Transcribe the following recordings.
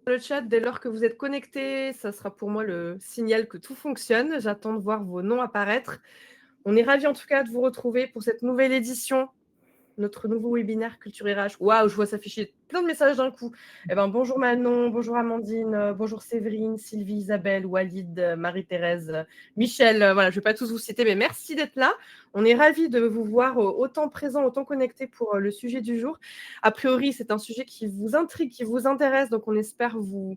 le chat, dès lors que vous êtes connectés, ça sera pour moi le signal que tout fonctionne. J'attends de voir vos noms apparaître. On est ravis en tout cas de vous retrouver pour cette nouvelle édition, notre nouveau webinaire Culture RH. Waouh, je vois s'afficher plein de messages d'un coup. Eh ben, bonjour Manon, bonjour Amandine, bonjour Séverine, Sylvie, Isabelle, Walid, Marie-Thérèse, Michel. Voilà, je ne vais pas tous vous citer, mais merci d'être là. On est ravis de vous voir autant présents, autant connectés pour le sujet du jour. A priori, c'est un sujet qui vous intrigue, qui vous intéresse, donc on espère vous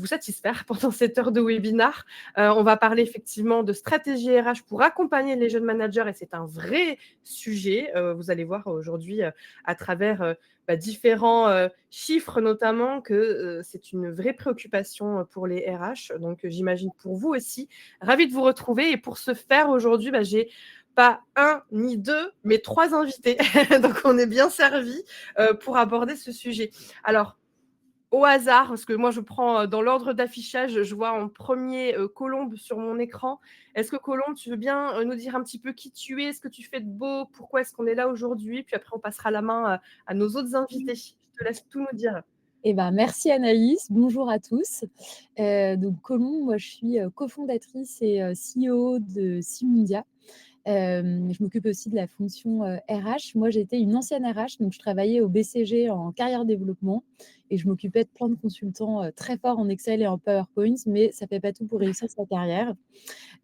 satisfaire pendant cette heure de webinar. On va parler effectivement de stratégie RH pour accompagner les jeunes managers et c'est un vrai sujet. Vous allez voir aujourd'hui à travers différents chiffres notamment que c'est une vraie préoccupation pour les RH. Donc j'imagine pour vous aussi. Ravi de vous retrouver et pour ce faire aujourd'hui, j'ai pas un ni deux, mais trois invités. Donc on est bien servi pour aborder ce sujet. Alors, au hasard, parce que moi je prends dans l'ordre d'affichage, je vois en premier Colombe sur mon écran. Est-ce que Colombe, tu veux bien nous dire un petit peu qui tu es, ce que tu fais de beau, pourquoi est-ce qu'on est là aujourd'hui? Puis après, on passera la main à nos autres invités. Je te laisse tout nous dire. Merci Anaïs, bonjour à tous. Donc Colombe, moi je suis cofondatrice et CEO de Simundia. Je m'occupe aussi de la fonction RH. Moi, j'étais une ancienne RH, donc je travaillais au BCG en carrière développement et je m'occupais de plein de consultants très forts en Excel et en PowerPoint, mais ça ne fait pas tout pour réussir sa carrière.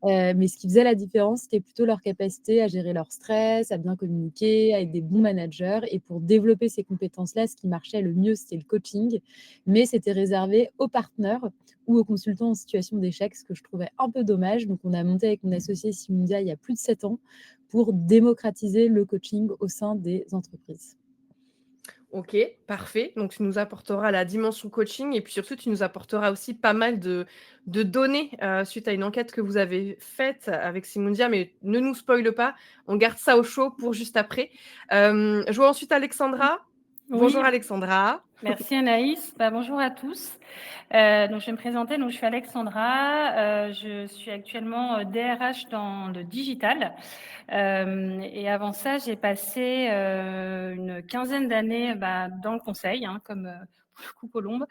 Mais ce qui faisait la différence, c'était plutôt leur capacité à gérer leur stress, à bien communiquer, à être des bons managers. Et pour développer ces compétences-là, ce qui marchait le mieux, c'était le coaching, mais c'était réservé aux partenaires ou aux consultants en situation d'échec, ce que je trouvais un peu dommage. Donc, on a monté avec mon associé Simundia il y a plus de 7 ans pour démocratiser le coaching au sein des entreprises. Ok, parfait. Donc, tu nous apporteras la dimension coaching et puis surtout, tu nous apporteras aussi pas mal de données suite à une enquête que vous avez faite avec Simundia, mais ne nous spoile pas, on garde ça au chaud pour juste après. Je vois ensuite Alexandra. Oui. Bonjour Alexandra. Merci Anaïs. Bonjour à tous. Donc, je vais me présenter. Donc, je suis Alexandra. Je suis actuellement DRH dans le digital. Et avant ça, j'ai passé une quinzaine d'années dans le conseil, comme pour le coup Colombe.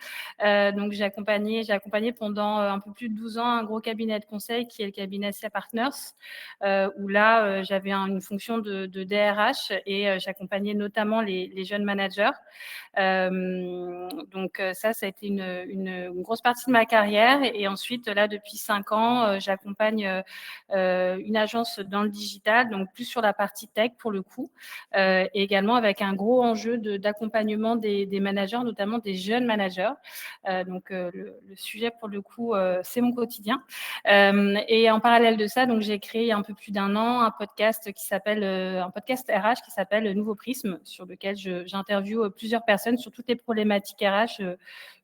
Donc, j'ai accompagné pendant un peu plus de 12 ans un gros cabinet de conseil qui est le cabinet SIA Partners, où là, j'avais une fonction de DRH et j'accompagnais notamment les jeunes managers. Donc, ça a été une grosse partie de ma carrière. Et ensuite, là, depuis 5 ans, j'accompagne une agence dans le digital, donc plus sur la partie tech pour le coup, et également avec un gros enjeu d'accompagnement des managers, notamment des jeunes managers. Donc, le sujet pour le coup, c'est mon quotidien. Et en parallèle de ça, donc j'ai créé il y a un peu plus d'1 an un podcast RH qui s'appelle Nouveau Prisme, sur lequel j'interviewe plusieurs personnes sur toutes les problématiques RH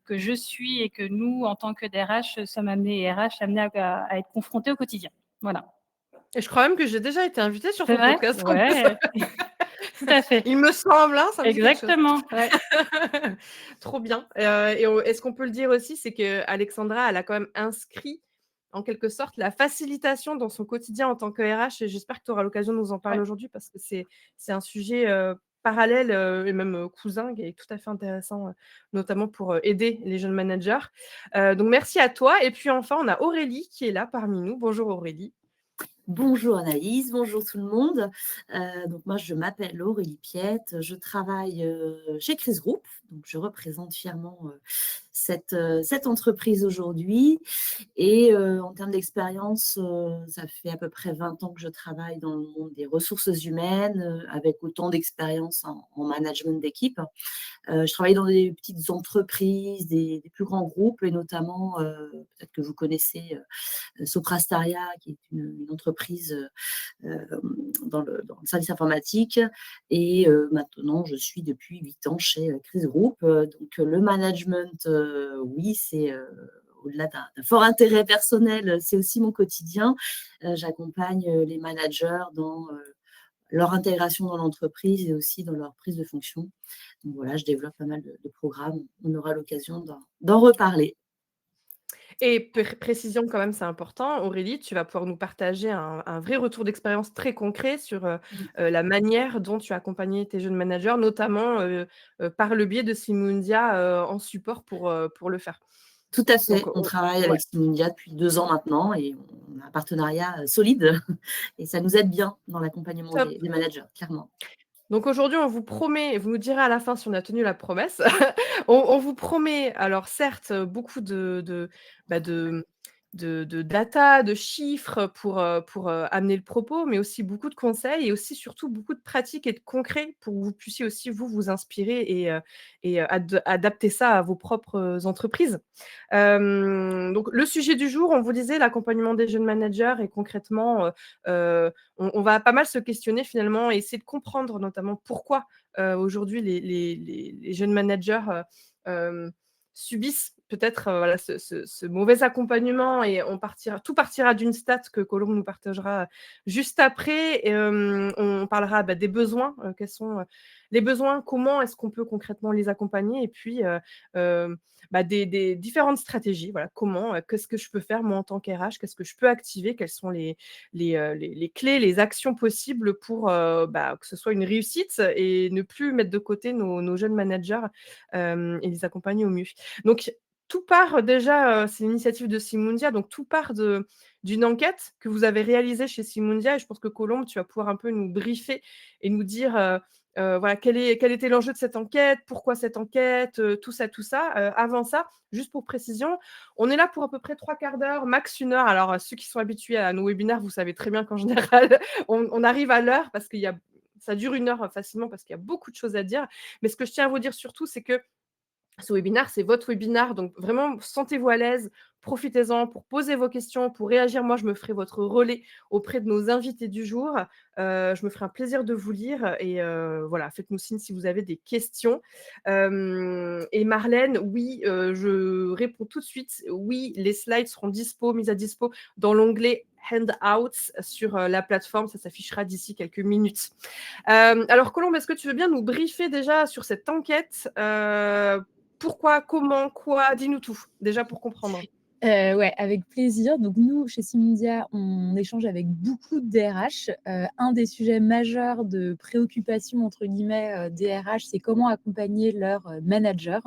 que je suis et que nous, en tant que DRH, sommes amenés à être confrontés au quotidien. Voilà. Et je crois même que j'ai déjà été invitée sur ton podcast. Ouais. Tout à fait. Il me semble, ça me dit quelque chose. Exactement. Ouais. Trop bien. Et ce qu'on peut le dire aussi, c'est que Alexandra, elle a quand même inscrit en quelque sorte la facilitation dans son quotidien en tant que RH. Et j'espère que tu auras l'occasion de nous en parler aujourd'hui parce que c'est un sujet parallèle et même cousin qui est tout à fait intéressant, notamment pour aider les jeunes managers. Donc merci à toi. Et puis enfin, on a Aurélie qui est là parmi nous. Bonjour Aurélie. Bonjour Anaïs, bonjour tout le monde. Donc moi, je m'appelle Aurélie Piette, je travaille chez Chris Group, donc je représente fièrement cette entreprise aujourd'hui. Et en termes d'expérience, ça fait à peu près 20 ans que je travaille dans le monde des ressources humaines, avec autant d'expérience en management d'équipe. Je travaille dans des petites entreprises, des plus grands groupes, et notamment, peut-être que vous connaissez Soprastaria, qui est une entreprise dans le service informatique. Et maintenant, je suis depuis 8 ans chez Chris Group. Donc, le management, oui, c'est au-delà d'un fort intérêt personnel, c'est aussi mon quotidien. J'accompagne les managers dans leur intégration dans l'entreprise et aussi dans leur prise de fonction. Donc voilà, je développe pas mal de programmes. On aura l'occasion d'en reparler. Et précision quand même, c'est important. Aurélie, tu vas pouvoir nous partager un vrai retour d'expérience très concret sur, la manière dont tu as accompagné tes jeunes managers, notamment, par le biais de Simundia, en support pour le faire. Tout à Donc fait. On on travaille ouais, avec Simundia depuis 2 ans maintenant et on a un partenariat, solide et ça nous aide bien dans l'accompagnement top. des managers, clairement. Donc aujourd'hui, on vous promet, vous nous direz à la fin si on a tenu la promesse. On vous promet, alors certes, beaucoup bah, de data, de chiffres pour amener le propos, mais aussi beaucoup de conseils et aussi surtout beaucoup de pratiques et de concret pour que vous puissiez aussi vous inspirer et adapter ça à vos propres entreprises. Donc le sujet du jour, on vous disait l'accompagnement des jeunes managers et concrètement, on va pas mal se questionner finalement et essayer de comprendre notamment pourquoi, aujourd'hui les jeunes managers, subissent peut-être, voilà ce mauvais accompagnement et tout partira d'une stat que Colombe nous partagera juste après et on parlera, bah, des besoins, quels sont, les besoins, comment est-ce qu'on peut concrètement les accompagner et puis, bah, des différentes stratégies. Voilà, comment, qu'est-ce que je peux faire moi en tant qu'RH? Qu'est-ce que je peux activer? Quelles sont les clés, les actions possibles pour, bah, que ce soit une réussite et ne plus mettre de côté nos jeunes managers, et les accompagner au mieux. Donc tout part déjà, c'est l'initiative de Simundia, donc tout part d'une enquête que vous avez réalisée chez Simundia et je pense que Colombe, tu vas pouvoir un peu nous briefer et nous dire, voilà, quel était l'enjeu de cette enquête, pourquoi cette enquête, tout ça, tout ça. Avant ça, juste pour précision, on est là pour à peu près 3/4 d'heure, max 1 heure. Alors, ceux qui sont habitués à nos webinaires, vous savez très bien qu'en général, on arrive à l'heure parce ça dure 1 heure facilement parce qu'il y a beaucoup de choses à dire. Mais ce que je tiens à vous dire surtout, c'est que ce webinaire, c'est votre webinaire, donc vraiment sentez-vous à l'aise, profitez-en pour poser vos questions, pour réagir. Moi, je me ferai votre relais auprès de nos invités du jour. Je me ferai un plaisir de vous lire et voilà, faites-nous signe si vous avez des questions. Et Marlène, oui, je réponds tout de suite. Oui, les slides seront mis à dispo dans l'onglet Handouts sur la plateforme. Ça s'affichera d'ici quelques minutes. Alors Colombe, est-ce que tu veux bien nous briefer déjà sur cette enquête pourquoi, comment, quoi? Dis-nous tout, déjà pour comprendre. Ouais, avec plaisir. Donc nous, chez Simundia, on échange avec beaucoup de DRH. Un des sujets majeurs de préoccupation, entre guillemets, des RH, c'est comment accompagner leurs managers.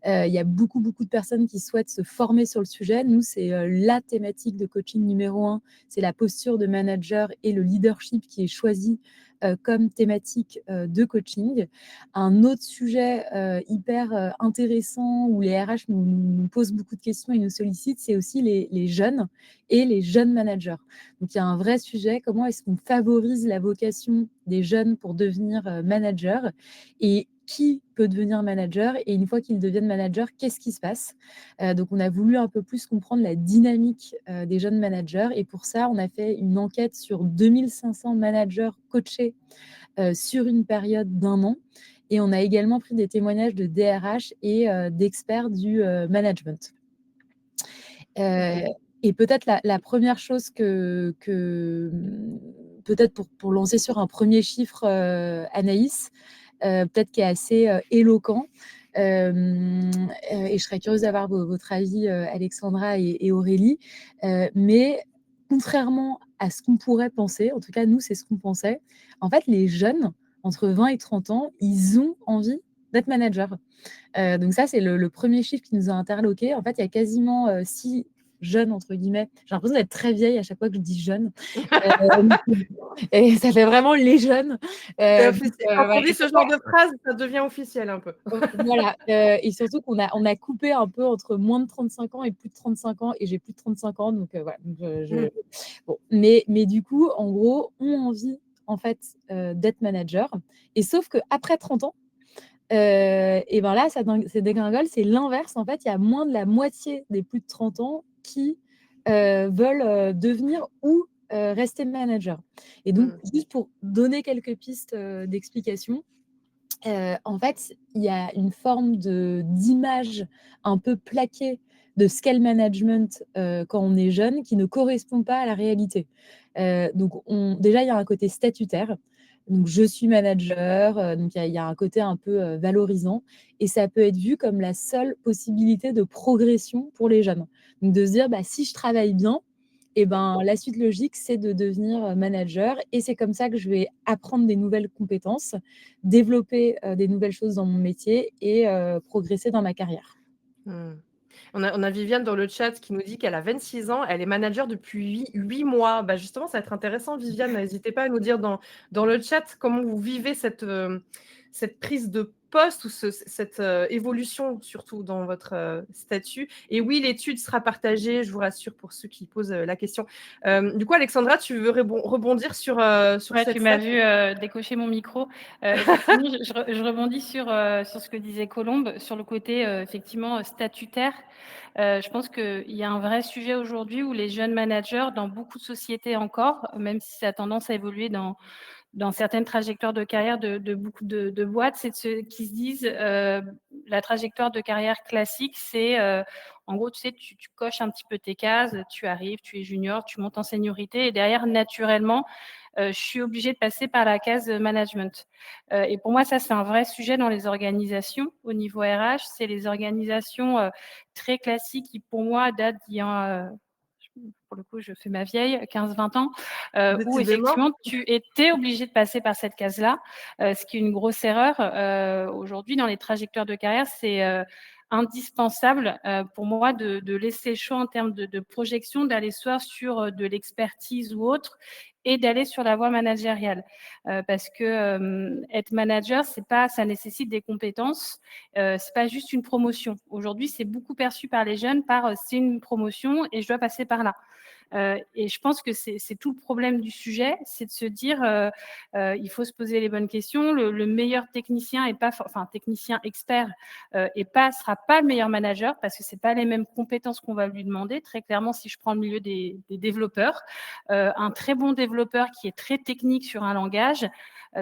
Il y a beaucoup de personnes qui souhaitent se former sur le sujet. Nous, c'est la thématique de coaching numéro 1, c'est la posture de manager et le leadership qui est choisi comme thématique de coaching. Un autre sujet hyper intéressant où les RH nous posent beaucoup de questions et nous sollicitent, c'est aussi les jeunes et les jeunes managers. Donc, il y a un vrai sujet, comment est-ce qu'on favorise la vocation des jeunes pour devenir manager et qui peut devenir manager et une fois qu'ils deviennent manager, qu'est-ce qui se passe? Donc on a voulu un peu plus comprendre la dynamique des jeunes managers et pour ça, on a fait une enquête sur 2500 managers coachés sur une période d'1 an et on a également pris des témoignages de DRH et d'experts du management. Et peut-être la première chose que peut-être pour lancer sur un premier chiffre, Anaïs, peut-être qui est assez éloquent. Et je serais curieuse d'avoir votre avis, Alexandra et Aurélie. Mais contrairement à ce qu'on pourrait penser, en tout cas nous c'est ce qu'on pensait, en fait les jeunes entre 20 et 30 ans, ils ont envie d'être managers. Donc ça c'est le premier chiffre qui nous a interloqués. En fait, il y a quasiment 6 jeunes entre guillemets. J'ai l'impression d'être très vieille à chaque fois que je dis jeune. Et ça fait vraiment les jeunes. C'est Donc, officiel. Quand on dit ce genre de phrase, ça devient officiel un peu. voilà, et surtout qu'on a coupé un peu entre moins de 35 ans et plus de 35 ans et j'ai plus de 35 ans donc voilà, donc bon, mais du coup, en gros, ont envie en fait, d'être manager et sauf qu'après 30 ans, et ben là, ça dégringole, c'est l'inverse. En fait, il y a moins de la moitié des plus de 30 ans qui veulent devenir ou rester manager. Et donc, juste pour donner quelques pistes d'explication, en fait, il y a une forme d'image un peu plaquée de ce qu'est le management quand on est jeune qui ne correspond pas à la réalité. Donc, déjà, il y a un côté statutaire. Donc, je suis manager, donc il y a un côté un peu valorisant et ça peut être vu comme la seule possibilité de progression pour les jeunes. Donc de se dire, si je travaille bien, et ben, la suite logique, c'est de devenir manager et c'est comme ça que je vais apprendre des nouvelles compétences, développer des nouvelles choses dans mon métier et progresser dans ma carrière. Mmh. On a Viviane dans le chat qui nous dit qu'elle a 26 ans, elle est manager depuis 8 mois. Bah, justement, ça va être intéressant, Viviane. N'hésitez pas à nous dire dans le chat comment vous vivez cette prise de poste ou cette évolution, surtout dans votre statut. Et oui, l'étude sera partagée, je vous rassure, pour ceux qui posent la question. Du coup, Alexandra, tu veux rebondir sur Ouais, cette tu m'as stat? vu décocher mon micro. Effectivement, je rebondis sur ce que disait Colombe, sur le côté effectivement statutaire. Je pense qu'il y a un vrai sujet aujourd'hui où les jeunes managers, dans beaucoup de sociétés encore, même si ça a tendance à évoluer dans certaines trajectoires de carrière de beaucoup de boîtes, c'est de ceux qui se disent la trajectoire de carrière classique, c'est en gros, tu sais, tu coches un petit peu tes cases, tu arrives, tu es junior, tu montes en seniorité et derrière, naturellement, je suis obligée de passer par la case management. Et pour moi, ça, c'est un vrai sujet dans les organisations au niveau RH. C'est les organisations très classiques qui, pour moi, datent d'il y a pour le coup, je fais ma vieille, 15-20 ans, où Décidément. effectivement, tu étais obligé de passer par cette case-là, ce qui est une grosse erreur. Aujourd'hui, dans les trajectoires de carrière, c'est indispensable pour moi de laisser le choix en termes de projection, d'aller soit sur de l'expertise ou autre, et d'aller sur la voie managériale. Parce que être manager, ça nécessite des compétences, c'est pas juste une promotion. Aujourd'hui, c'est beaucoup perçu par les jeunes c'est une promotion et je dois passer par là. Et je pense que c'est tout le problème du sujet, c'est de se dire il faut se poser les bonnes questions. Le meilleur technicien technicien expert sera pas le meilleur manager parce que c'est pas les mêmes compétences qu'on va lui demander. Très clairement, si je prends le milieu des développeurs, un très bon développeur qui est très technique sur un langage,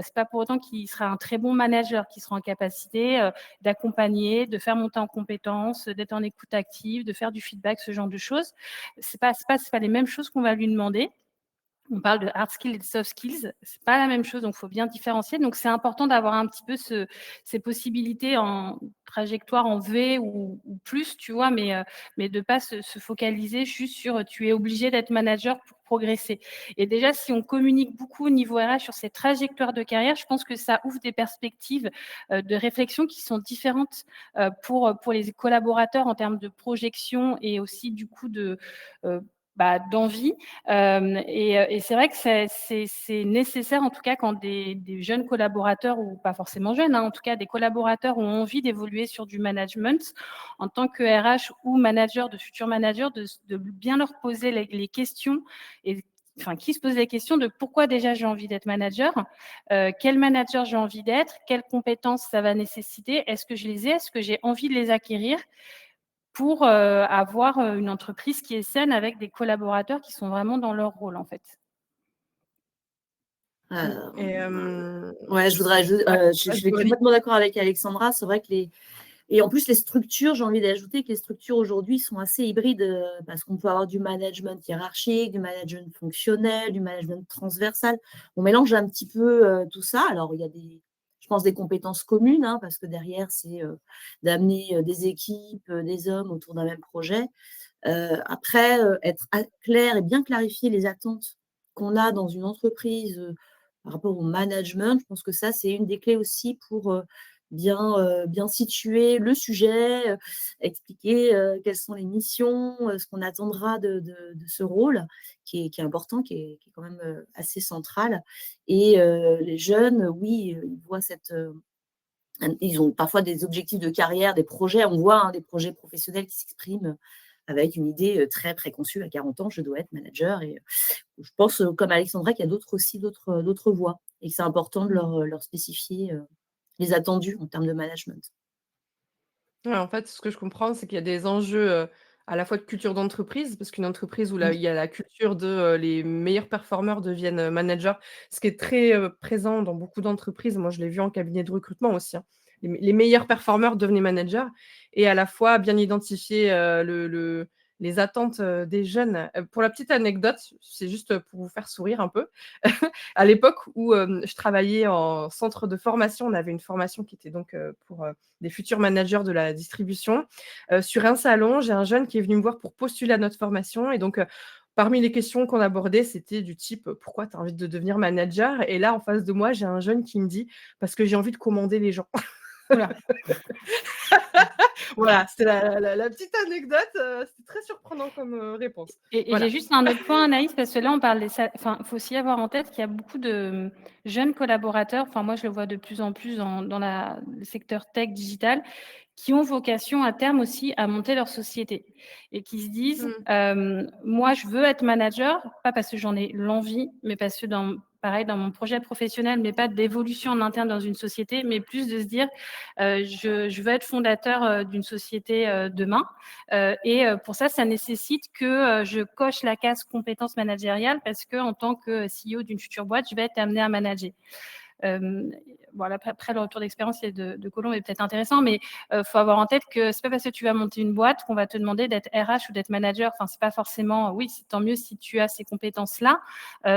c'est pas pour autant qu'il sera un très bon manager, qui sera en capacité d'accompagner, de faire monter en compétences, d'être en écoute active, de faire du feedback, ce genre de choses. C'est pas les mêmes choses qu'on va lui demander. On parle de hard skills et de soft skills, c'est pas la même chose, donc il faut bien différencier. Donc c'est important d'avoir un petit peu ces possibilités en trajectoire en V ou plus, tu vois, mais de pas se focaliser juste sur tu es obligé d'être manager pour progresser. Et déjà, si on communique beaucoup au niveau RH sur ces trajectoires de carrière, je pense que ça ouvre des perspectives de réflexion qui sont différentes pour les collaborateurs en termes de projection et aussi du coup d'envie. Et c'est vrai que c'est nécessaire, en tout cas, quand des jeunes collaborateurs, ou pas forcément jeunes, en tout cas des collaborateurs ont envie d'évoluer sur du management, en tant que RH ou manager, de futurs managers, de bien leur poser les questions qui se posent les questions de pourquoi déjà j'ai envie d'être manager, quel manager j'ai envie d'être, quelles compétences ça va nécessiter, est-ce que je les ai, est-ce que j'ai envie de les acquérir pour avoir une entreprise qui est saine avec des collaborateurs qui sont vraiment dans leur rôle, en fait. Et Ouais, je suis complètement d'accord avec Alexandra. C'est vrai que et en plus, les structures, j'ai envie d'ajouter que les structures aujourd'hui sont assez hybrides parce qu'on peut avoir du management hiérarchique, du management fonctionnel, du management transversal. On mélange un petit peu tout ça. Alors, il y a je pense, des compétences communes parce que derrière, c'est d'amener des équipes, des hommes autour d'un même projet. Après, être clair et bien clarifier les attentes qu'on a dans une entreprise par rapport au management, je pense que ça, c'est une des clés aussi pour bien situer le sujet, expliquer quelles sont les missions, ce qu'on attendra de ce rôle qui est important, qui est quand même assez central. Et les jeunes, oui, ils voient ils ont parfois des objectifs de carrière, des projets, on voit des projets professionnels qui s'expriment avec une idée très préconçue. À 40 ans, je dois être manager. Et je pense, comme Alexandra, qu'il y a d'autres voies et que c'est important de leur spécifier les attendus en termes de management. Ouais, en fait, ce que je comprends, c'est qu'il y a des enjeux à la fois de culture d'entreprise, parce qu'une entreprise où il y a la culture de les meilleurs performeurs deviennent managers, ce qui est très présent dans beaucoup d'entreprises. Moi, je l'ai vu en cabinet de recrutement aussi. Les meilleurs performeurs devenaient managers, et à la fois bien identifier les attentes des jeunes. Pour la petite anecdote, c'est juste pour vous faire sourire un peu. À l'époque où je travaillais en centre de formation, on avait une formation qui était donc pour des futurs managers de la distribution. Sur un salon, j'ai un jeune qui est venu me voir pour postuler à notre formation. Et donc, parmi les questions qu'on abordait, c'était du type pourquoi tu as envie de devenir manager? Et là, en face de moi, j'ai un jeune qui me dit parce que j'ai envie de commander les gens. Voilà. Voilà, c'était la petite anecdote. C'était très surprenant comme réponse. Et Voilà. j'ai juste un autre point, Anaïs, parce que là, on parle enfin, il faut aussi avoir en tête qu'il y a beaucoup de jeunes collaborateurs, enfin, moi, je le vois de plus en plus dans le secteur tech digital, qui ont vocation à terme aussi à monter leur société et qui se disent, moi, je veux être manager, pas parce que j'en ai l'envie, mais parce que pareil, dans mon projet professionnel, mais pas d'évolution en interne dans une société, mais plus de se dire, je veux être fondateur d'une société demain. Et pour ça, ça nécessite que je coche la case compétences managériales parce que en tant que CEO d'une future boîte, je vais être amenée à manager. Voilà, après le retour d'expérience de Colombe est peut-être intéressant, mais faut avoir en tête que c'est pas parce que tu vas monter une boîte qu'on va te demander d'être RH ou d'être manager. Enfin, c'est pas forcément. Oui, c'est tant mieux si tu as ces compétences-là,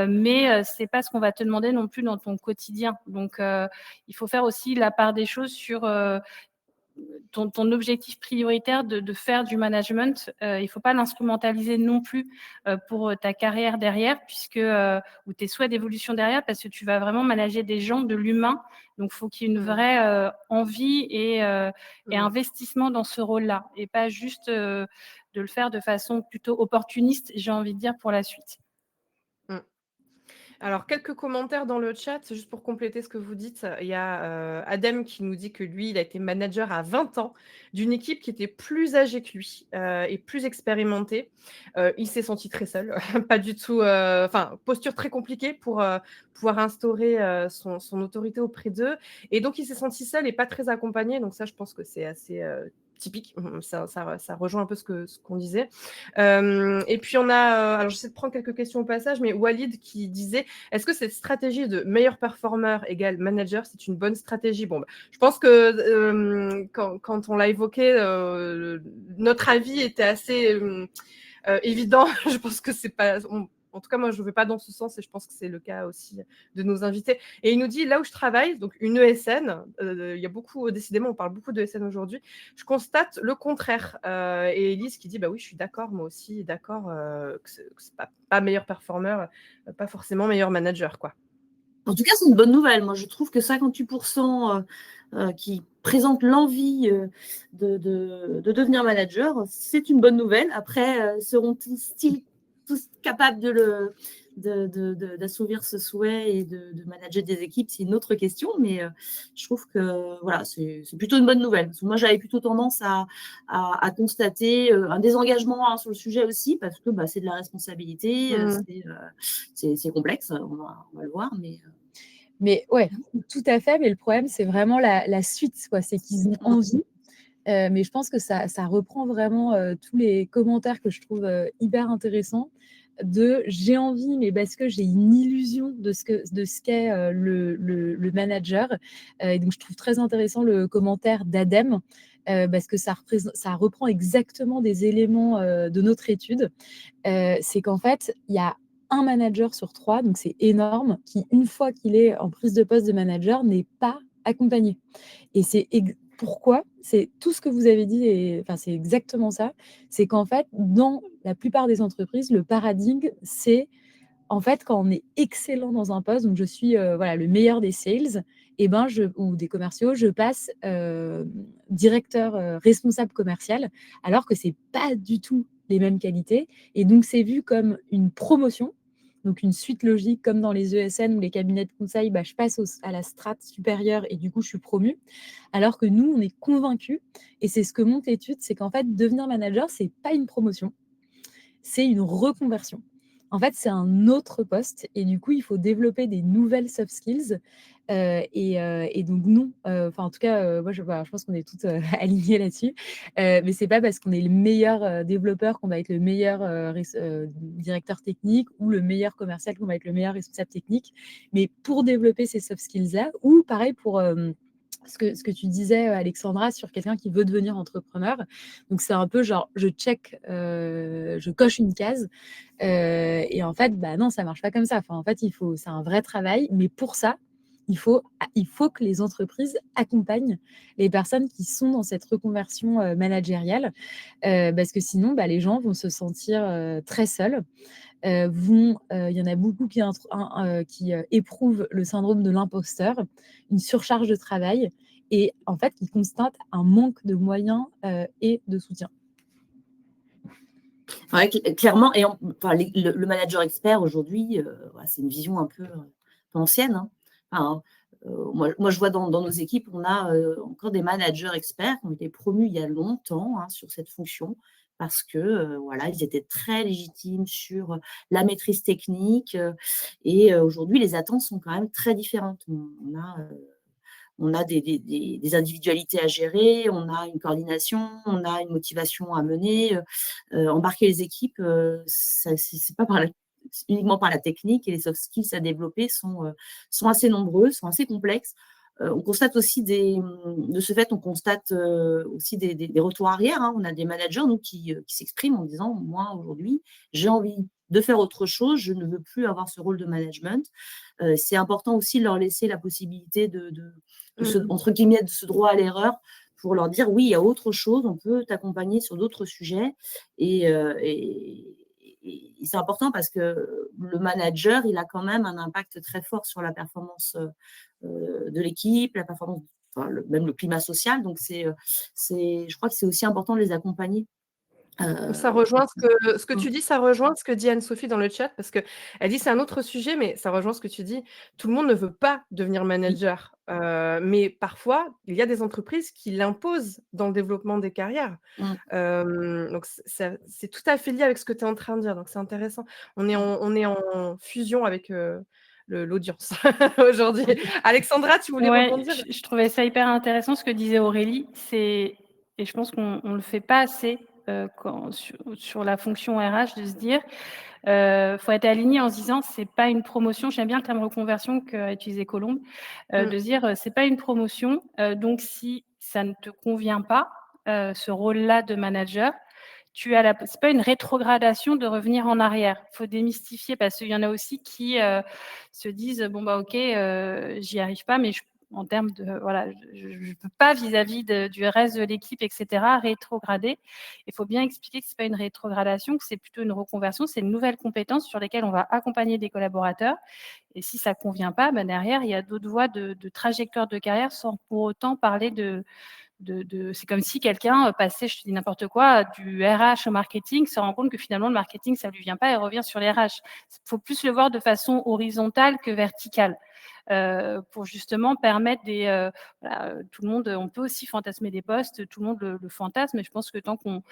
mais c'est pas ce qu'on va te demander non plus dans ton quotidien. Donc, il faut faire aussi la part des choses sur ton objectif prioritaire de faire du management. Il ne faut pas l'instrumentaliser non plus pour ta carrière derrière, ou tes souhaits d'évolution derrière, parce que tu vas vraiment manager des gens, de l'humain. Donc, il faut qu'il y ait une vraie envie et investissement dans ce rôle-là, et pas juste de le faire de façon plutôt opportuniste, j'ai envie de dire, pour la suite. Alors, quelques commentaires dans le chat, juste pour compléter ce que vous dites. Il y a Adem qui nous dit que lui, il a été manager à 20 ans d'une équipe qui était plus âgée que lui et plus expérimentée. Il s'est senti très seul, pas du tout, posture très compliquée pour pouvoir instaurer son autorité auprès d'eux. Et donc, il s'est senti seul et pas très accompagné. Donc ça, je pense que c'est assez typique. Ça rejoint un peu ce qu'on disait. Et puis, on a, alors j'essaie de prendre quelques questions au passage, mais Walid qui disait, est-ce que cette stratégie de meilleur performeur égale manager, c'est une bonne stratégie? Bon, je pense que quand on l'a évoqué, notre avis était assez évident. Je pense que c'est pas... En tout cas, moi, je ne vais pas dans ce sens et je pense que c'est le cas aussi de nos invités. Et il nous dit, là où je travaille, donc une ESN, il y a beaucoup, décidément, on parle beaucoup de ESN aujourd'hui, je constate le contraire. Et Elise qui dit, bah oui, je suis d'accord, moi aussi, d'accord, que c'est pas meilleur performeur, pas forcément meilleur manager, quoi. En tout cas, c'est une bonne nouvelle. Moi, je trouve que 58% qui présentent l'envie de devenir manager, c'est une bonne nouvelle. Après, seront-ils tous capables d'assouvir ce souhait et de manager des équipes? C'est une autre question, mais je trouve que voilà, c'est plutôt une bonne nouvelle. Parce que moi, j'avais plutôt tendance à constater un désengagement sur le sujet aussi, parce que c'est de la responsabilité, c'est complexe, on va le voir, Mais ouais, tout à fait. Mais le problème, c'est vraiment la suite, quoi. C'est qu'ils ont envie. Mais je pense que ça reprend vraiment tous les commentaires que je trouve hyper intéressants de j'ai envie, mais parce que j'ai une illusion de ce qu'est le manager. Et donc, je trouve très intéressant le commentaire d'Adem, parce que ça reprend exactement des éléments de notre étude. C'est qu'en fait, il y a un manager sur 3, donc c'est énorme, qui, une fois qu'il est en prise de poste de manager, n'est pas accompagné. Et c'est pourquoi? C'est tout ce que vous avez dit, et enfin, c'est exactement ça. C'est qu'en fait, dans la plupart des entreprises, le paradigme, c'est en fait quand on est excellent dans un poste, donc je suis le meilleur des sales, et ou des commerciaux, je passe directeur responsable commercial, alors que c'est pas du tout les mêmes qualités. Et donc, c'est vu comme une promotion, donc une suite logique, comme dans les ESN ou les cabinets de conseil, je passe à la strate supérieure et du coup, je suis promue. Alors que nous, on est convaincus, et c'est ce que montre l'étude, c'est qu'en fait, devenir manager, c'est pas une promotion, c'est une reconversion. En fait, c'est un autre poste, et du coup, il faut développer des nouvelles soft skills. Et donc, non, en tout cas, moi, je pense qu'on est toutes alignées là-dessus. Mais c'est pas parce qu'on est le meilleur développeur qu'on va être le meilleur directeur technique, ou le meilleur commercial qu'on va être le meilleur responsable technique. Mais pour développer ces soft skills-là, ou pareil pour ce que tu disais, Alexandra, sur quelqu'un qui veut devenir entrepreneur. Donc, c'est un peu genre, je coche une case. Et en fait, bah non, ça marche pas comme ça. Enfin, en fait, c'est un vrai travail. Mais pour ça, il faut que les entreprises accompagnent les personnes qui sont dans cette reconversion managériale. Parce que sinon, bah, les gens vont se sentir très seuls. Il y en a beaucoup qui éprouvent le syndrome de l'imposteur, une surcharge de travail et en fait, qui constatent un manque de moyens et de soutien. Ouais, clairement, et le manager expert aujourd'hui, c'est une vision un peu ancienne. Hein. Enfin, moi, je vois dans nos équipes, on a encore des managers experts qui ont été promus il y a longtemps sur cette fonction parce que voilà, ils étaient très légitimes sur la maîtrise technique et aujourd'hui, les attentes sont quand même très différentes. On a des individualités à gérer, on a une coordination, on a une motivation à mener. Embarquer les équipes, c'est pas uniquement par la technique, et les soft skills à développer sont assez nombreux, sont assez complexes. On constate aussi de ce fait, on constate aussi des retours arrière. Hein. On a des managers qui s'expriment en disant, moi aujourd'hui, j'ai envie de faire autre chose, je ne veux plus avoir ce rôle de management. C'est important aussi de leur laisser la possibilité entre guillemets, de ce droit à l'erreur pour leur dire, oui, il y a autre chose, on peut t'accompagner sur d'autres sujets. Et c'est important parce que le manager, il a quand même un impact très fort sur la performance de l'équipe, la performance, même le climat social. Donc, je crois que c'est aussi important de les accompagner. Ça rejoint ce que tu dis, ça rejoint ce que dit Anne-Sophie dans le chat, parce qu'elle dit c'est un autre sujet, mais ça rejoint ce que tu dis. Tout le monde ne veut pas devenir manager, mais parfois, il y a des entreprises qui l'imposent dans le développement des carrières. Donc c'est tout à fait lié avec ce que tu es en train de dire, donc c'est intéressant. On est en fusion avec l'audience aujourd'hui. Alexandra, tu voulais rebondir? Je trouvais ça hyper intéressant ce que disait Aurélie, et je pense qu'on ne le fait pas assez sur la fonction RH, de se dire faut être aligné en se disant c'est pas une promotion. J'aime bien le terme reconversion qu'a utilisé Colombe, de se dire c'est pas une promotion, donc si ça ne te convient pas, ce rôle-là de manager, c'est pas une rétrogradation de revenir en arrière. Il faut démystifier, parce qu'il y en a aussi qui se disent bon bah ok, j'y arrive pas, mais en termes de je peux pas vis-à-vis du reste de l'équipe, etc. rétrograder. Il faut bien expliquer que c'est pas une rétrogradation, que c'est plutôt une reconversion, c'est une nouvelle compétence sur lesquelles on va accompagner des collaborateurs. Et si ça convient pas, derrière il y a d'autres voies de trajectoire de carrière, sans pour autant parler c'est comme si quelqu'un passait, je te dis n'importe quoi, du RH au marketing, se rend compte que finalement le marketing ça lui vient pas et revient sur les RH. Il faut plus le voir de façon horizontale que verticale. Pour justement permettre tout le monde, on peut aussi fantasmer des postes, tout le monde le fantasme, mais je pense que tant qu'on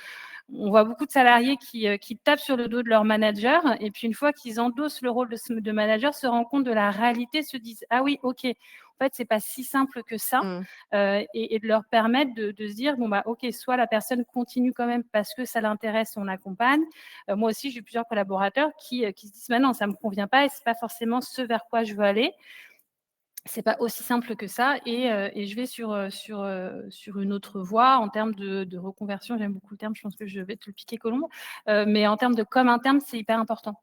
voit beaucoup de salariés qui tapent sur le dos de leur manager, et puis une fois qu'ils endossent le rôle de manager, se rendent compte de la réalité, se disent ah oui, ok, en fait c'est pas si simple que ça, et de leur permettre de se dire bon bah ok, soit la personne continue quand même parce que ça l'intéresse, on accompagne. Moi aussi j'ai plusieurs collaborateurs qui se disent bah non, ça me convient pas et c'est pas forcément ce vers quoi je veux aller. C'est pas aussi simple que ça, et je vais sur une autre voie en termes de reconversion. J'aime beaucoup le terme, je pense que je vais te le piquer, Colombe, mais en termes de com interne, c'est hyper important.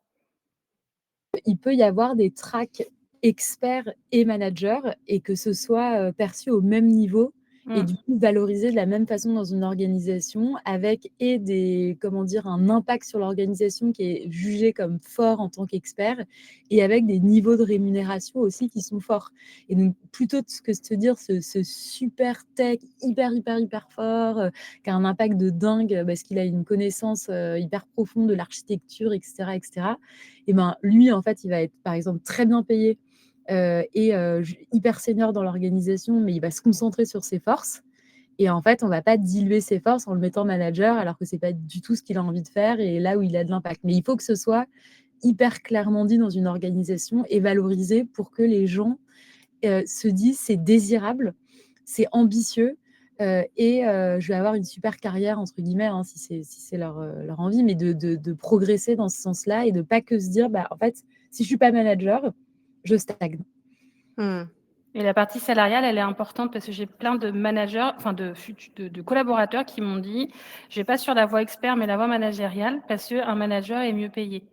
Il peut y avoir des tracks experts et managers et que ce soit perçu au même niveau et du coup valorisé de la même façon dans une organisation, avec un impact sur l'organisation qui est jugé comme fort en tant qu'expert, et avec des niveaux de rémunération aussi qui sont forts. Et donc plutôt que de se dire ce super tech hyper fort, qui a un impact de dingue parce qu'il a une connaissance hyper profonde de l'architecture, etc., et lui en fait il va être par exemple très bien payé et hyper senior dans l'organisation, mais il va se concentrer sur ses forces. Et en fait, on ne va pas diluer ses forces en le mettant manager, alors que ce n'est pas du tout ce qu'il a envie de faire et là où il a de l'impact. Mais il faut que ce soit hyper clairement dit dans une organisation et valorisé pour que les gens se disent c'est désirable, c'est ambitieux, et je vais avoir une super carrière, entre guillemets, hein, si c'est leur envie, mais de progresser dans ce sens-là et de pas que se dire, en fait, si je ne suis pas manager, je stagne. Et la partie salariale, elle est importante parce que j'ai plein de managers, enfin de collaborateurs qui m'ont dit, je vais pas sur la voie expert, mais la voie managériale, parce qu'un manager est mieux payé.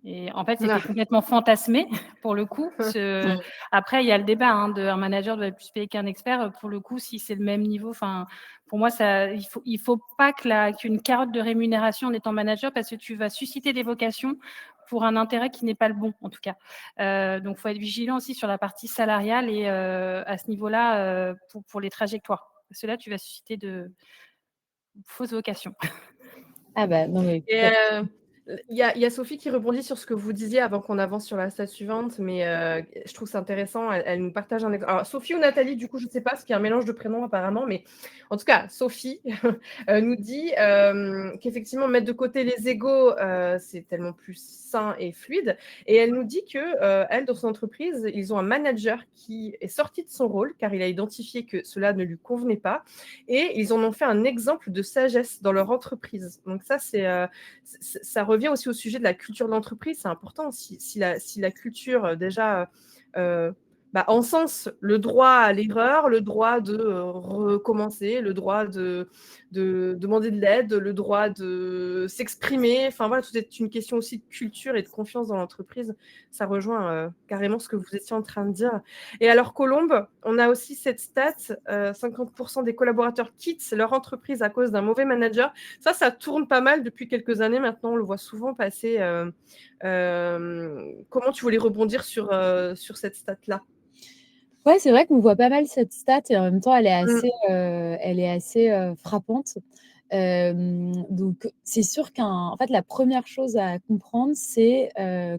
Et en fait, c'était Ah, complètement fantasmé pour le coup. Mm. Après, il y a le débat un manager doit être plus payé qu'un expert. Pour le coup, si c'est le même niveau, enfin, pour moi, il faut pas qu'une carotte de rémunération en étant manager parce que tu vas susciter des vocations pour un intérêt qui n'est pas le bon, en tout cas. Donc, il faut être vigilant aussi sur la partie salariale et à ce niveau-là, pour les trajectoires. Parce que là, tu vas susciter de fausses vocations. Ah bah non, mais et il y a Sophie qui rebondit sur ce que vous disiez avant qu'on avance sur la stat suivante, mais je trouve ça intéressant. Elle nous partage un exemple. Alors, Sophie ou Nathalie, du coup, je ne sais pas, parce qu'il y a un mélange de prénoms apparemment, mais en tout cas, Sophie nous dit qu'effectivement, mettre de côté les égos, c'est tellement plus sain et fluide. Et elle nous dit que elle, dans son entreprise, ils ont un manager qui est sorti de son rôle, car il a identifié que cela ne lui convenait pas, et ils en ont fait un exemple de sagesse dans leur entreprise. Donc ça, ça revient aussi au sujet de la culture de l'entreprise. C'est important. Si la culture, déjà, encense le droit à l'erreur, le droit de recommencer, le droit de demander de l'aide, le droit de s'exprimer. Enfin, voilà, tout est une question aussi de culture et de confiance dans l'entreprise. Ça rejoint carrément ce que vous étiez en train de dire. Et alors, Colombe, on a aussi cette stat, 50% des collaborateurs quittent leur entreprise à cause d'un mauvais manager. Ça tourne pas mal depuis quelques années maintenant. On le voit souvent passer. Comment tu voulais rebondir sur cette stat-là? ouais, c'est vrai qu'on voit pas mal cette stat et en même temps, elle est assez frappante. Donc, c'est sûr en fait, la première chose à comprendre, c'est,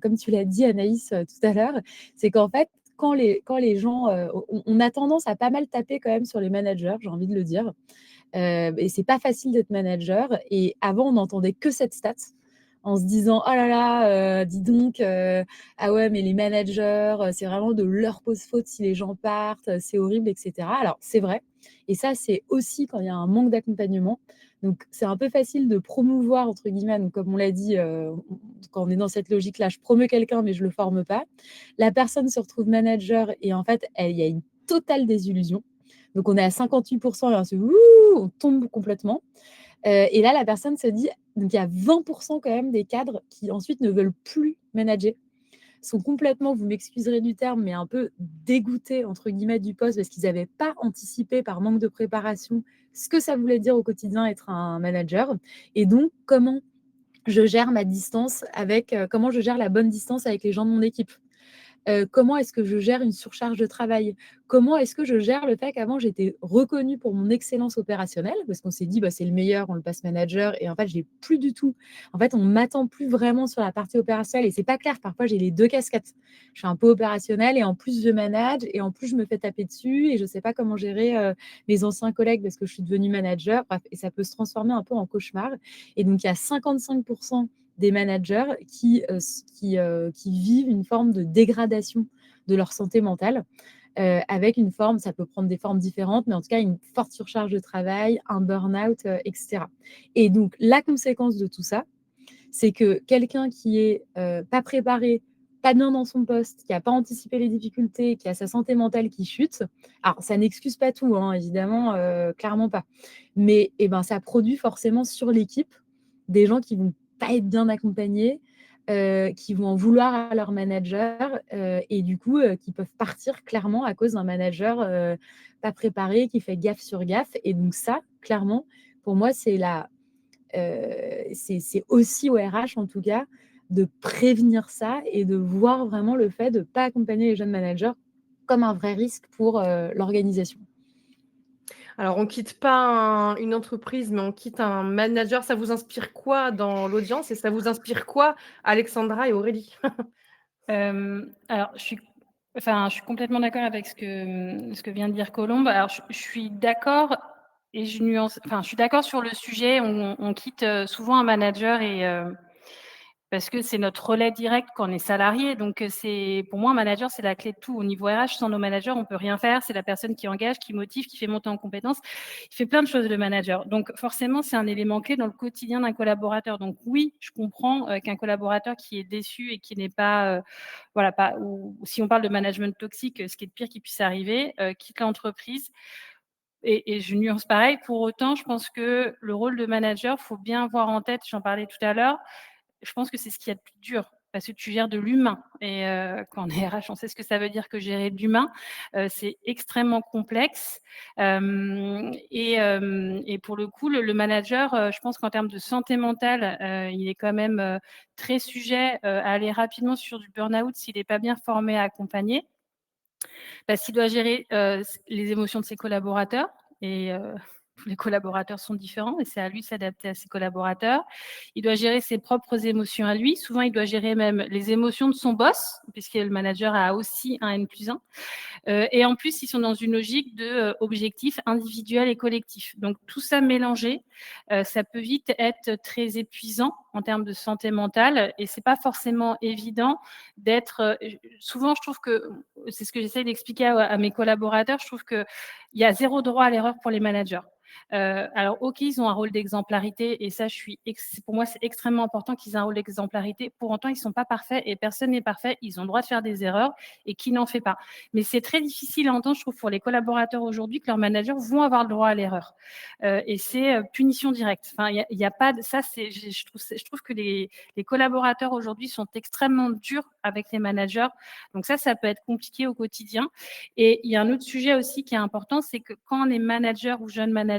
comme tu l'as dit, Anaïs, tout à l'heure, c'est qu'en fait, quand les gens, on a tendance à pas mal taper quand même sur les managers, j'ai envie de le dire. Et c'est pas facile d'être manager. Et avant, on n'entendait que cette stat en se disant oh là là, dis donc, ah ouais, mais les managers, c'est vraiment de leur faute si les gens partent, c'est horrible, etc. Alors, c'est vrai. Et ça, c'est aussi quand il y a un manque d'accompagnement. Donc, c'est un peu facile de promouvoir, entre guillemets, donc, comme on l'a dit, quand on est dans cette logique-là, je promeux quelqu'un, mais je le forme pas. La personne se retrouve manager et en fait, il y a une totale désillusion. Donc, on est à 58% et on tombe complètement. Et là, la personne se dit, donc il y a 20% quand même des cadres qui ensuite ne veulent plus manager, sont complètement, vous m'excuserez du terme, mais un peu dégoûtés, entre guillemets, du poste parce qu'ils n'avaient pas anticipé par manque de préparation ce que ça voulait dire au quotidien être un manager. Et donc, comment je gère ma distance comment je gère la bonne distance avec les gens de mon équipe. Comment est-ce que je gère une surcharge de travail? Comment est-ce que je gère le fait qu'avant, j'étais reconnue pour mon excellence opérationnelle? Parce qu'on s'est dit: «Bah, c'est le meilleur, on le passe manager» et en fait, j'ai plus du tout. En fait, on m'attend plus vraiment sur la partie opérationnelle et c'est pas clair. Parfois, j'ai les 2 casquettes. Je suis un peu opérationnelle et en plus, je manage et en plus, je me fais taper dessus et je sais pas comment gérer, mes anciens collègues parce que je suis devenue manager. Bref, et ça peut se transformer un peu en cauchemar. Et donc, il y a 55% des managers qui vivent une forme de dégradation de leur santé mentale, avec une forme, ça peut prendre des formes différentes, mais en tout cas une forte surcharge de travail, un burn-out, etc. Et donc la conséquence de tout ça, c'est que quelqu'un qui est pas préparé, pas bien dans son poste, qui n'a pas anticipé les difficultés, qui a sa santé mentale qui chute, alors ça n'excuse pas tout, hein, évidemment, clairement pas. Mais ça produit forcément sur l'équipe des gens qui vont pas être bien accompagnés, qui vont en vouloir à leur manager et du coup, qui peuvent partir clairement à cause d'un manager pas préparé, qui fait gaffe sur gaffe. Et donc ça, clairement, pour moi, c'est aussi au RH, en tout cas, de prévenir ça et de voir vraiment le fait de ne pas accompagner les jeunes managers comme un vrai risque pour l'organisation. Alors, on quitte pas une entreprise, mais on quitte un manager. Ça vous inspire quoi dans l'audience et ça vous inspire quoi, Alexandra et Aurélie? Alors, je suis complètement d'accord avec ce que vient de dire Colombe. Alors, je suis d'accord et je nuance. Enfin, je suis d'accord sur le sujet. On quitte souvent un manager parce que c'est notre relais direct quand on est salarié. Donc, pour moi, un manager, c'est la clé de tout. Au niveau RH, sans nos managers, on peut rien faire. C'est la personne qui engage, qui motive, qui fait monter en compétences. Il fait plein de choses, le manager. Donc, forcément, c'est un élément clé dans le quotidien d'un collaborateur. Donc, oui, je comprends qu'un collaborateur qui est déçu et qui n'est pas, ou si on parle de management toxique, ce qui est de pire qui puisse arriver, quitte l'entreprise. Et je nuance pareil. Pour autant, je pense que le rôle de manager, il faut bien avoir en tête, j'en parlais tout à l'heure, je pense que c'est ce qu'il y a de plus dur parce que tu gères de l'humain et quand on est RH, on sait ce que ça veut dire que gérer de l'humain. C'est extrêmement complexe et pour le coup, le manager, je pense qu'en termes de santé mentale, il est quand même très sujet à aller rapidement sur du burn-out s'il n'est pas bien formé à accompagner. Parce qu'il doit gérer les émotions de ses collaborateurs et tous les collaborateurs sont différents et c'est à lui de s'adapter à ses collaborateurs. Il doit gérer ses propres émotions à lui. Souvent, il doit gérer même les émotions de son boss, puisque le manager a aussi un N+1. Et en plus, ils sont dans une logique de objectifs individuels et collectifs. Donc, tout ça mélangé, ça peut vite être très épuisant en termes de santé mentale et c'est pas forcément évident d'être. Souvent, je trouve que c'est ce que j'essaie d'expliquer à mes collaborateurs. Je trouve qu'il y a 0 droit à l'erreur pour les managers. Alors, OK, ils ont un rôle d'exemplarité et ça, pour moi, c'est extrêmement important qu'ils aient un rôle d'exemplarité. Pour autant, ils ne sont pas parfaits et personne n'est parfait. Ils ont le droit de faire des erreurs et qui n'en fait pas. Mais c'est très difficile à entendre, je trouve, pour les collaborateurs aujourd'hui que leurs managers vont avoir le droit à l'erreur. Et c'est punition directe. Enfin, il y a pas de ça. Je trouve que les collaborateurs aujourd'hui sont extrêmement durs avec les managers. Donc ça peut être compliqué au quotidien. Et il y a un autre sujet aussi qui est important, c'est que quand on est manager ou jeune manager,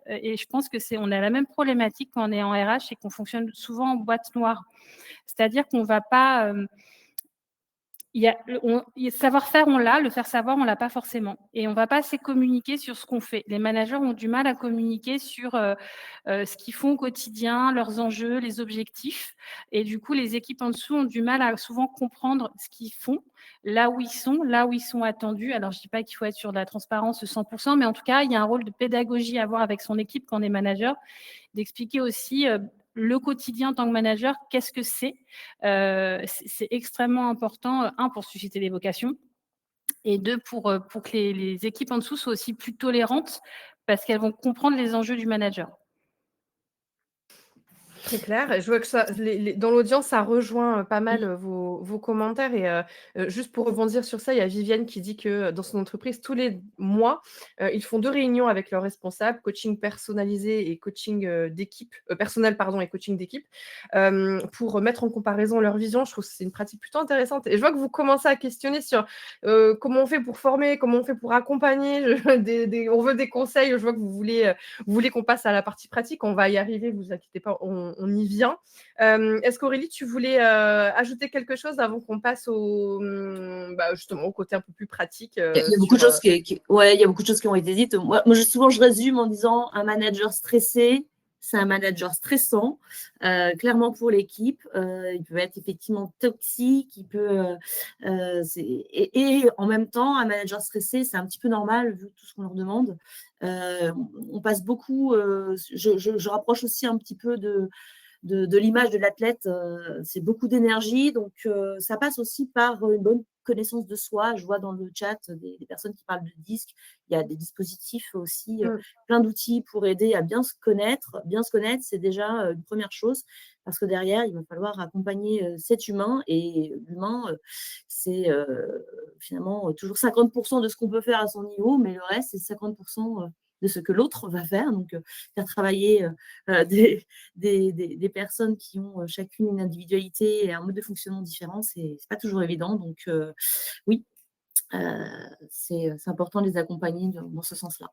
et je pense que on a la même problématique quand on est en RH et qu'on fonctionne souvent en boîte noire. C'est-à-dire qu'on ne va pas savoir-faire, on l'a, le faire savoir, on ne l'a pas forcément. Et on ne va pas assez communiquer sur ce qu'on fait. Les managers ont du mal à communiquer sur ce qu'ils font au quotidien, leurs enjeux, les objectifs. Et du coup, les équipes en dessous ont du mal à souvent comprendre ce qu'ils font, là où ils sont attendus. Alors, je ne dis pas qu'il faut être sur de la transparence 100%, mais en tout cas, il y a un rôle de pédagogie à avoir avec son équipe quand on est manager, d'expliquer aussi le quotidien en tant que manager, qu'est-ce que c'est. C'est extrêmement important, un, pour susciter des vocations, et deux, pour que les équipes en dessous soient aussi plus tolérantes, parce qu'elles vont comprendre les enjeux du manager. Très clair. Et je vois que ça, dans l'audience, ça rejoint pas mal vos commentaires. Et juste pour rebondir sur ça, il y a Viviane qui dit que dans son entreprise, tous les mois, ils font 2 réunions avec leurs responsables, coaching personnalisé et coaching d'équipe, personnel, pardon, et coaching d'équipe, pour mettre en comparaison leur vision. Je trouve que c'est une pratique plutôt intéressante. Et je vois que vous commencez à questionner sur comment on fait pour former, comment on fait pour accompagner. On veut des conseils. Je vois que vous voulez qu'on passe à la partie pratique. On va y arriver, vous inquiétez pas, on y vient. Est-ce qu'Aurélie, tu voulais ajouter quelque chose avant qu'on passe justement au côté un peu plus pratique Il y a beaucoup de choses il y a beaucoup de choses qui ont été dites. Moi souvent, je résume en disant un manager stressé, c'est un manager stressant, clairement pour l'équipe. Il peut être effectivement toxique, et en même temps, un manager stressé, c'est un petit peu normal vu tout ce qu'on leur demande. On passe beaucoup, je rapproche aussi un petit peu de l'image de l'athlète, c'est beaucoup d'énergie, donc ça passe aussi par une bonne connaissance de soi. Je vois dans le chat des personnes qui parlent de disques. Il y a des dispositifs aussi, plein d'outils pour aider à bien se connaître. Bien se connaître, c'est déjà une première chose, parce que derrière, il va falloir accompagner cet humain, et l'humain, c'est finalement toujours 50% de ce qu'on peut faire à son niveau, mais le reste, c'est 50% de ce que l'autre va faire. Donc, faire travailler des personnes qui ont chacune une individualité et un mode de fonctionnement différent, c'est pas toujours évident. Donc, oui, c'est important de les accompagner dans ce sens-là.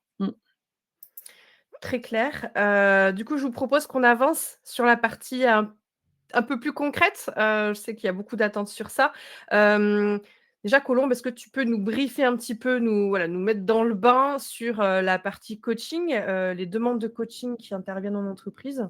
Très clair. Du coup, je vous propose qu'on avance sur la partie un peu plus concrète. Je sais qu'il y a beaucoup d'attentes sur ça. Déjà, Colombe, est-ce que tu peux nous briefer un petit peu, nous mettre dans le bain sur la partie coaching, les demandes de coaching qui interviennent en entreprise?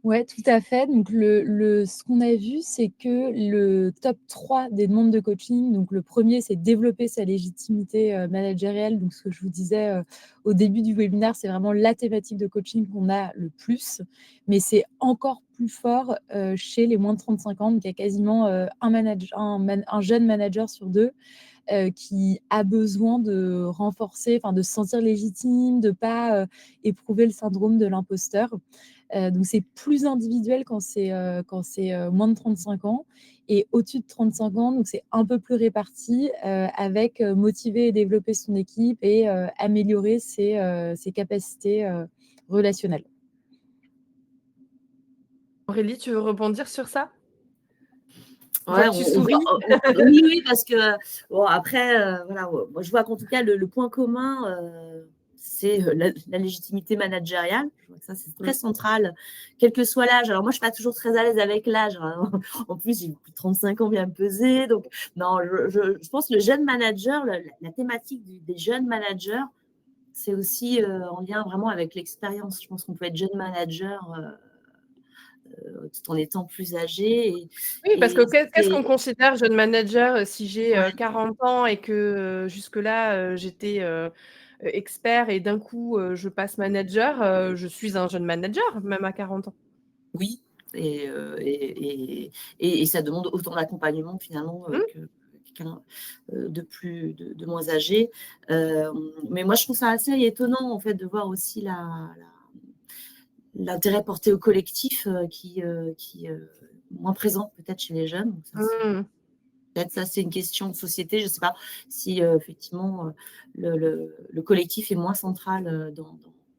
Ouais, tout à fait. Donc, ce qu'on a vu, c'est que le top 3 des demandes de coaching, donc le premier, c'est développer sa légitimité managériale. Donc, ce que je vous disais au début du webinaire, c'est vraiment la thématique de coaching qu'on a le plus. Mais c'est encore plus fort chez les moins de 35 ans. Donc, il y a quasiment un jeune manager sur deux qui a besoin de renforcer, enfin de se sentir légitime, de ne pas éprouver le syndrome de l'imposteur. Donc, c'est plus individuel quand c'est moins de 35 ans. Et au-dessus de 35 ans, donc c'est un peu plus réparti avec motiver et développer son équipe et améliorer ses capacités relationnelles. Aurélie, tu veux rebondir sur ça? Je vois Ouais, que tu souris. oui, parce que bon, après, voilà, moi, je vois qu'en tout cas, le point commun, c'est la légitimité managériale. Je vois que ça, c'est très central, quel que soit l'âge. Alors, moi, je ne suis pas toujours très à l'aise avec l'âge, hein. En plus, j'ai plus de 35 ans bien pesé. Donc, non, je pense que le jeune manager, la thématique des jeunes managers, c'est aussi en lien vraiment avec l'expérience. Je pense qu'on peut être jeune manager tout en étant plus âgé. Oui, parce que qu'est-ce qu'on c'est- considère jeune manager si j'ai ouais. 40 ans et que jusque-là, j'étais expert et d'un coup, je passe manager, je suis un jeune manager, même à 40 ans. Oui, et ça demande autant d'accompagnement finalement Mmh. que quelqu'un de moins âgé. Mais moi, je trouve ça assez étonnant en fait de voir aussi l'intérêt porté au collectif qui est moins présent peut-être chez les jeunes. Donc Mmh. peut-être ça, c'est une question de société. Je ne sais pas si effectivement le collectif est moins central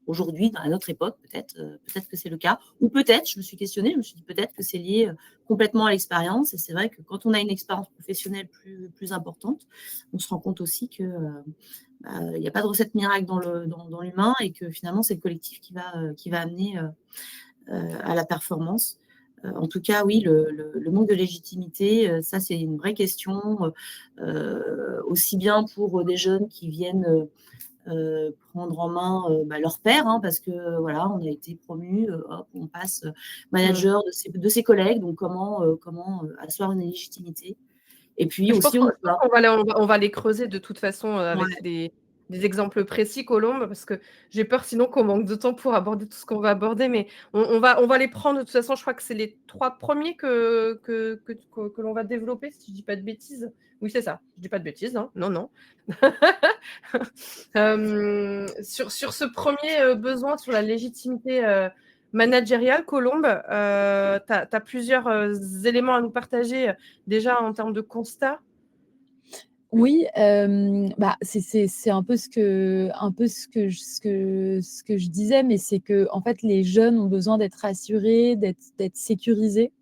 aujourd'hui, à notre époque, peut-être que c'est le cas. Ou peut-être, je me suis questionnée, je me suis dit peut-être que c'est lié complètement à l'expérience. Et c'est vrai que quand on a une expérience professionnelle plus importante, on se rend compte aussi que il n'y a pas de recette miracle dans l'humain et que finalement, c'est le collectif qui va amener à la performance. En tout cas, oui, le manque de légitimité, ça, c'est une vraie question, aussi bien pour des jeunes qui viennent prendre en main leur père, hein, parce que voilà, on a été promu, hop, on passe manager de ses collègues, donc comment asseoir une légitimité. Et puis Je pense aussi, qu'on on je pense voit. qu'on va on va les creuser de toute façon avec Ouais, des exemples précis, Colombe, parce que j'ai peur sinon qu'on manque de temps pour aborder tout ce qu'on va aborder, mais on va les prendre de toute façon. Je crois que c'est les 3 premiers que l'on va développer, si je dis pas de bêtises. Oui, c'est ça, je dis pas de bêtises, hein. Non, non. Sur ce premier besoin sur la légitimité managériale, Colombe, tu as plusieurs éléments à nous partager déjà en termes de constat. Oui, c'est un peu ce que je disais, mais c'est que en fait, les jeunes ont besoin d'être rassurés, d'être sécurisés.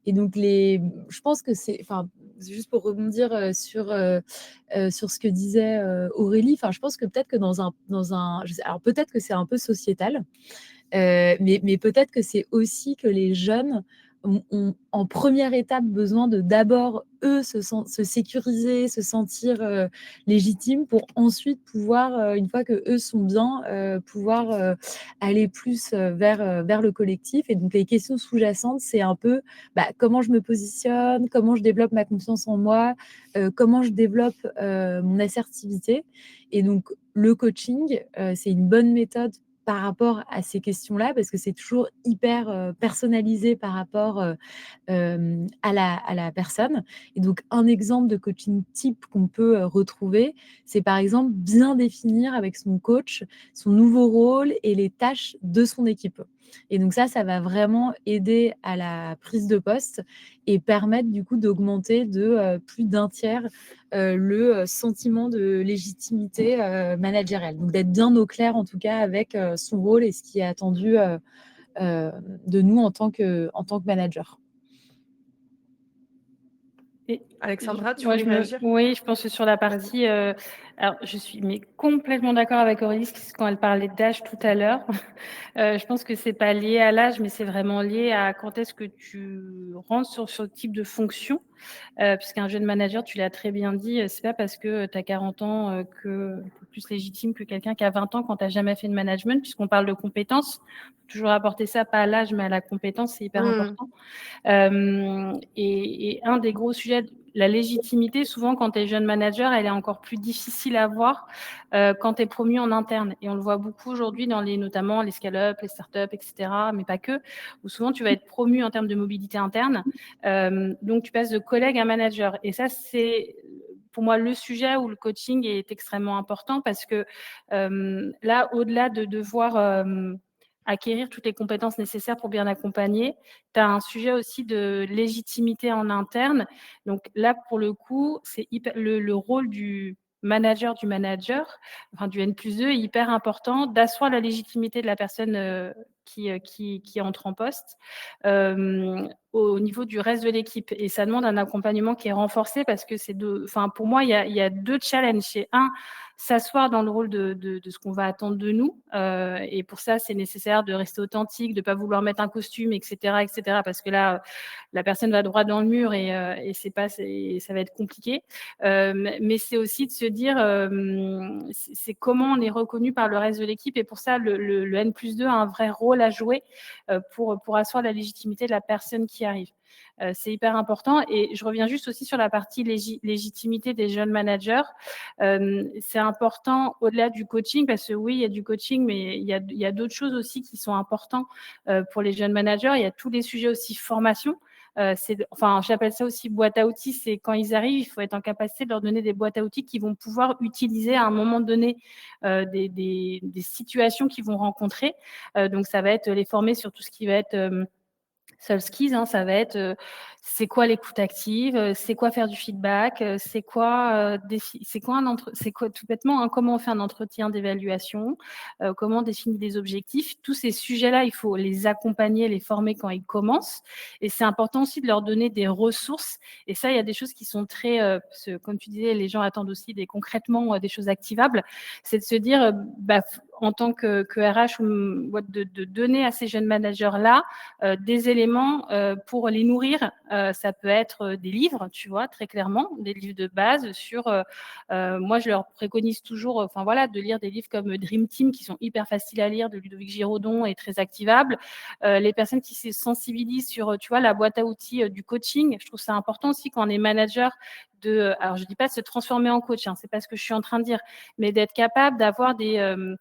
Et donc je pense que enfin, juste pour rebondir sur ce que disait Aurélie, enfin, je pense que peut-être que alors peut-être que c'est un peu sociétal, mais peut-être que c'est aussi que les jeunes ont en première étape besoin de d'abord, eux, se sécuriser, se sentir légitimes pour ensuite pouvoir, une fois que eux sont bien, pouvoir aller plus vers le collectif. Et donc, les questions sous-jacentes, c'est un peu comment je me positionne, comment je développe ma confiance en moi, comment je développe mon assertivité. Et donc, le coaching, c'est une bonne méthode par rapport à ces questions-là, parce que c'est toujours hyper personnalisé par rapport à la personne. Et donc, un exemple de coaching type qu'on peut retrouver, c'est par exemple bien définir avec son coach son nouveau rôle et les tâches de son équipe. Et donc ça va vraiment aider à la prise de poste et permettre du coup d'augmenter de plus d'un tiers le sentiment de légitimité managériale. Donc d'être bien au clair en tout cas avec son rôle et ce qui est attendu de nous en tant que manager. Alexandra, tu Moi, voulais réagir? oui, je pense que sur la Vas-y. partie, alors je suis mais complètement d'accord avec Aurélie quand elle parlait d'âge tout à l'heure. Je pense que c'est pas lié à l'âge, mais c'est vraiment lié à quand est-ce que tu rentres sur ce type de fonction. Puisqu'un jeune manager, tu l'as très bien dit, c'est pas parce que tu as 40 ans que tu es plus légitime que quelqu'un qui a 20 ans quand tu n'as jamais fait de management, puisqu'on parle de compétences. Faut toujours apporter ça, pas à l'âge, mais à la compétence, c'est hyper important. Et un des gros sujets, la légitimité, souvent quand tu es jeune manager, elle est encore plus difficile à voir quand tu es promu en interne. Et on le voit beaucoup aujourd'hui dans notamment les scale-up, les startups, etc., mais pas que, où souvent tu vas être promu en termes de mobilité interne. Donc tu passes de collègue à manager. Et ça, c'est pour moi le sujet où le coaching est extrêmement important parce que là, au-delà de devoir acquérir toutes les compétences nécessaires pour bien accompagner, tu as un sujet aussi de légitimité en interne. Donc là, pour le coup, c'est le rôle du manager, enfin du N+2 est hyper important d'asseoir la légitimité de la personne qui entre en poste au niveau du reste de l'équipe. Et ça demande un accompagnement qui est renforcé parce que pour moi, il y a deux challenges. C'est un, s'asseoir dans le rôle de ce qu'on va attendre de nous. Et pour ça, c'est nécessaire de rester authentique, de ne pas vouloir mettre un costume, etc., parce que là, la personne va droit dans le mur et ça va être compliqué. Mais c'est aussi de se dire, c'est comment on est reconnu par le reste de l'équipe. Et pour ça, le N+2 a un vrai rôle à jouer pour asseoir la légitimité de la personne qui arrive. C'est hyper important. Et je reviens juste aussi sur la partie légitimité des jeunes managers. C'est important au-delà du coaching, parce que oui, il y a du coaching, mais il y a d'autres choses aussi qui sont importantes pour les jeunes managers. Il y a tous les sujets aussi formation. J'appelle ça aussi boîte à outils. C'est quand ils arrivent, il faut être en capacité de leur donner des boîtes à outils qu'ils vont pouvoir utiliser à un moment donné des situations qu'ils vont rencontrer. Donc, ça va être les former sur tout ce qui va être soft skills, ça va être c'est quoi l'écoute active, c'est quoi faire du feedback, c'est quoi tout bêtement, comment on fait un entretien d'évaluation, comment définir des objectifs. Tous ces sujets-là, il faut les accompagner, les former quand ils commencent. Et c'est important aussi de leur donner des ressources. Et ça, il y a des choses qui sont très, parce que, comme tu disais, les gens attendent aussi concrètement des choses activables. C'est de se dire, en tant que RH, de donner à ces jeunes managers-là des éléments pour les nourrir. Ça peut être des livres, tu vois, très clairement, des livres de base sur... moi, je leur préconise toujours de lire des livres comme Dream Team, qui sont hyper faciles à lire, de Ludovic Giraudon et très activables. Les personnes qui se sensibilisent sur, tu vois, la boîte à outils du coaching, je trouve ça important aussi quand on est manager alors je ne dis pas de se transformer en coach, c'est pas ce que je suis en train de dire, mais d'être capable d'avoir d'être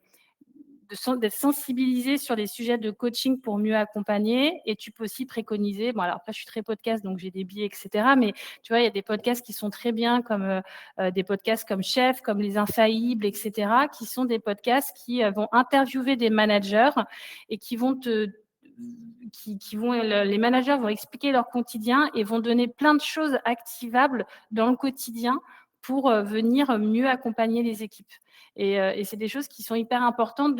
sensibilisé sur les sujets de coaching pour mieux accompagner. Et tu peux aussi préconiser, alors après je suis très podcast, donc j'ai des biais, etc. Mais tu vois, il y a des podcasts qui sont très bien, comme des podcasts comme Chef, comme Les Infaillibles, etc., qui sont des podcasts qui vont interviewer des managers et qui vont les managers vont expliquer leur quotidien et vont donner plein de choses activables dans le quotidien pour venir mieux accompagner les équipes. Et c'est des choses qui sont hyper importantes.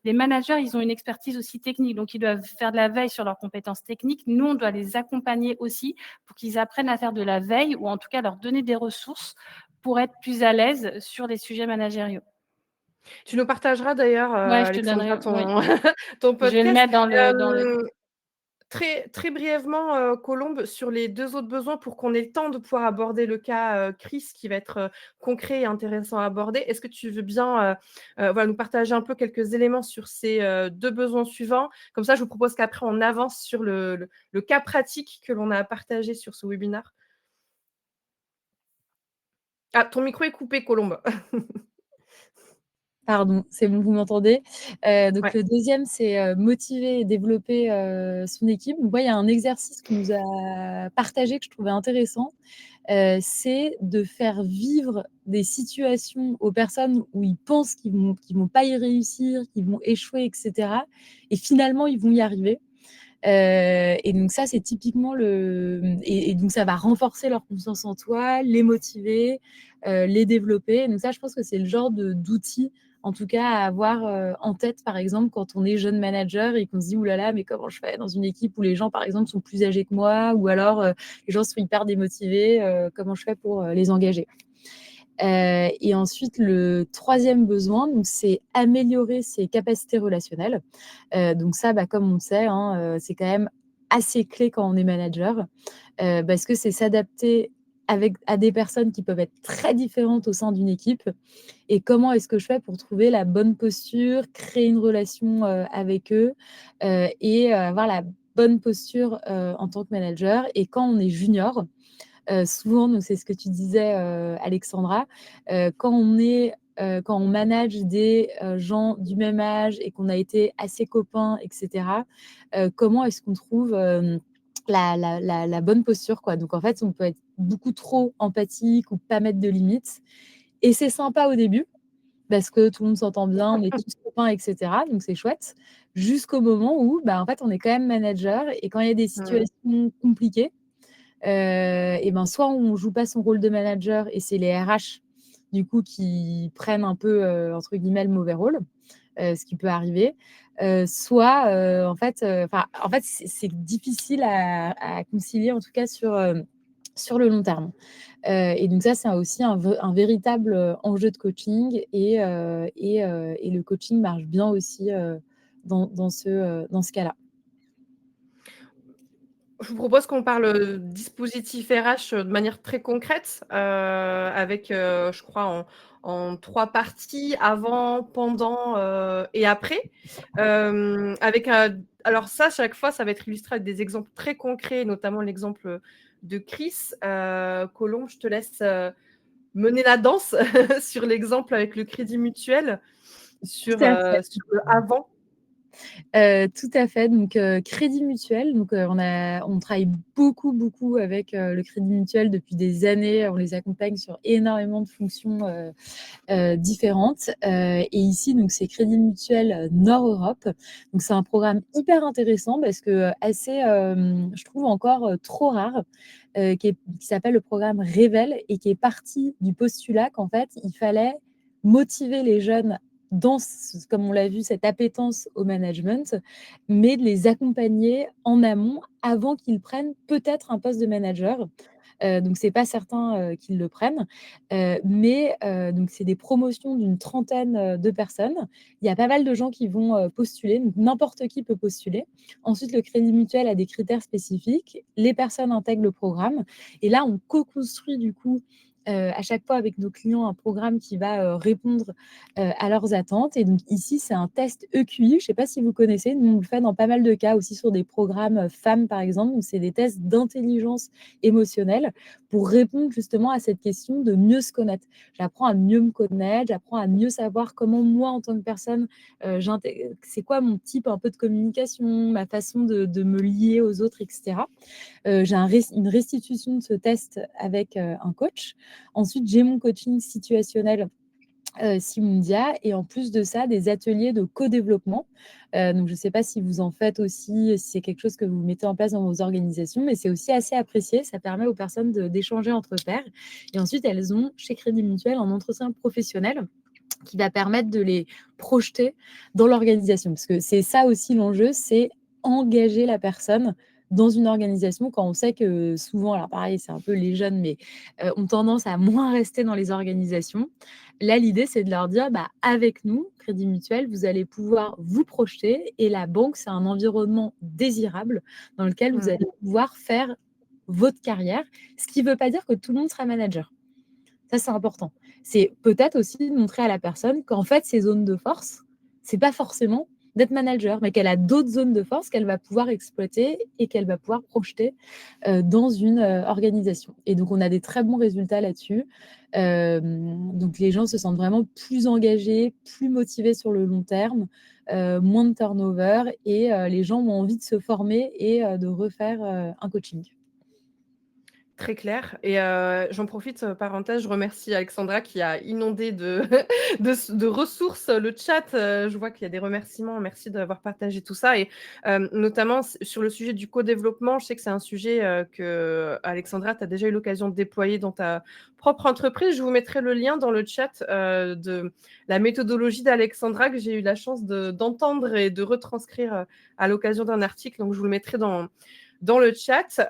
Les managers, ils ont une expertise aussi technique, donc ils doivent faire de la veille sur leurs compétences techniques. Nous, on doit les accompagner aussi pour qu'ils apprennent à faire de la veille, ou en tout cas leur donner des ressources pour être plus à l'aise sur les sujets managériaux. Tu nous partageras d'ailleurs, Je te Alexandra, donnerai, ton je vais le podcast. mettre dans le... Très, très brièvement, Colombe, sur les 2 autres besoins pour qu'on ait le temps de pouvoir aborder le cas, Chris qui va être, concret et intéressant à aborder. Est-ce que tu veux bien, nous partager un peu quelques éléments sur ces, 2 besoins suivants? Comme ça, je vous propose qu'après on avance sur le cas pratique que l'on a partagé sur ce webinaire. Ah, ton micro est coupé, Colombe. Pardon, c'est bon, vous m'entendez? Donc Ouais. le deuxième, c'est motiver et développer son équipe. Donc moi, il y a un exercice qu'on nous a partagé que je trouvais intéressant, c'est de faire vivre des situations aux personnes où ils pensent qu'ils vont pas y réussir, qu'ils vont échouer, et cetera, et finalement ils vont y arriver. Et donc ça, c'est typiquement et donc ça va renforcer leur confiance en toi, les motiver, les développer. Donc ça, je pense que c'est le genre d'outil en tout cas à avoir en tête, par exemple, quand on est jeune manager et qu'on se dit, oulala, mais comment je fais dans une équipe où les gens, par exemple, sont plus âgés que moi, ou alors les gens sont hyper démotivés, comment je fais pour les engager. Et ensuite, le troisième besoin, donc, c'est améliorer ses capacités relationnelles. Donc ça, comme on le sait, hein, c'est quand même assez clé quand on est manager, parce que c'est s'adapter à des personnes qui peuvent être très différentes au sein d'une équipe. Et comment est-ce que je fais pour trouver la bonne posture, créer une relation avec eux et avoir la bonne posture en tant que manager. Et quand on est junior, souvent, donc c'est ce que tu disais, Alexandra, quand on manage des gens du même âge et qu'on a été assez copains, etc., comment est-ce qu'on trouve la bonne posture, quoi. Donc en fait, on peut être beaucoup trop empathique ou pas mettre de limites. Et c'est sympa au début parce que tout le monde s'entend bien, on est tous copains, etc. Donc c'est chouette. Jusqu'au moment où, en fait, on est quand même manager et quand il y a des situations compliquées, et soit on joue pas son rôle de manager et c'est les RH du coup qui prennent un peu entre guillemets le mauvais rôle, ce qui peut arriver. Soit en fait c'est difficile à concilier en tout cas sur le long terme. Et donc ça c'est aussi un véritable enjeu de coaching et le coaching marche bien aussi dans ce cas-là. Je vous propose qu'on parle dispositif RH de manière très concrète, avec, je crois, en 3 parties, avant, pendant, et après. Avec alors ça, chaque fois, ça va être illustré avec des exemples très concrets, notamment l'exemple de Chris. Colombe, je te laisse mener la danse sur l'exemple avec le Crédit Mutuel, sur Tout à fait. sur le avant. Tout à fait. Donc, Crédit Mutuel, donc, on travaille beaucoup avec le Crédit Mutuel depuis des années. On les accompagne sur énormément de fonctions différentes. Et ici, donc, c'est Crédit Mutuel Nord Europe. Donc, c'est un programme hyper intéressant parce que assez, je trouve encore trop rare, qui s'appelle le programme Révèle et qui est parti du postulat qu'en fait, il fallait motiver les jeunes dans, comme on l'a vu, cette appétence au management, mais de les accompagner en amont avant qu'ils prennent peut-être un poste de manager. Donc, c'est pas certain qu'ils le prennent. Mais donc, c'est des promotions d'une trentaine de personnes. Il y a pas mal de gens qui vont postuler. Donc, n'importe qui peut postuler. Ensuite, le Crédit Mutuel a des critères spécifiques. Les personnes intègrent le programme. Et là, on co-construit du coup à chaque fois avec nos clients un programme qui va répondre à leurs attentes. Et donc ici, c'est un test EQI. Je ne sais pas si vous connaissez. Nous, on le fait dans pas mal de cas aussi sur des programmes femmes, par exemple. Donc, c'est des tests d'intelligence émotionnelle pour répondre justement à cette question de mieux se connaître. J'apprends à mieux me connaître, j'apprends à mieux savoir comment moi, en tant que personne, c'est quoi mon type un peu de communication, ma façon de me lier aux autres, etc. J'ai une restitution de ce test avec un coach. Ensuite, j'ai mon coaching situationnel Simundia et en plus de ça, des ateliers de co-développement. Donc, je ne sais pas si vous en faites aussi, si c'est quelque chose que vous mettez en place dans vos organisations, mais c'est aussi assez apprécié. Ça permet aux personnes d'échanger entre pairs. Et ensuite, elles ont chez Crédit Mutuel un entretien professionnel qui va permettre de les projeter dans l'organisation. Parce que c'est ça aussi l'enjeu, c'est engager la personne dans une organisation quand on sait que souvent, alors pareil, c'est un peu les jeunes, mais ont tendance à moins rester dans les organisations. Là, l'idée, c'est de leur dire, avec nous, Crédit Mutuel, vous allez pouvoir vous projeter et la banque, c'est un environnement désirable dans lequel vous allez pouvoir faire votre carrière, ce qui ne veut pas dire que tout le monde sera manager. Ça, c'est important. C'est peut-être aussi de montrer à la personne qu'en fait, ses zones de force, c'est pas forcément d'être manager, mais qu'elle a d'autres zones de force qu'elle va pouvoir exploiter et qu'elle va pouvoir projeter dans une organisation. Et donc, on a des très bons résultats là-dessus. Donc, les gens se sentent vraiment plus engagés, plus motivés sur le long terme, moins de turnover et les gens ont envie de se former et de refaire un coaching. Très clair et j'en profite, parenthèse, je remercie Alexandra qui a inondé de de ressources le chat, je vois qu'il y a des remerciements. Merci d'avoir partagé tout ça et notamment sur le sujet du co-développement, je sais que c'est un sujet, que Alexandra, tu as déjà eu l'occasion de déployer dans ta propre entreprise. Je vous mettrai le lien dans le chat, de la méthodologie d'Alexandra que j'ai eu la chance d'entendre et de retranscrire, à l'occasion d'un article, donc je vous le mettrai dans le chat.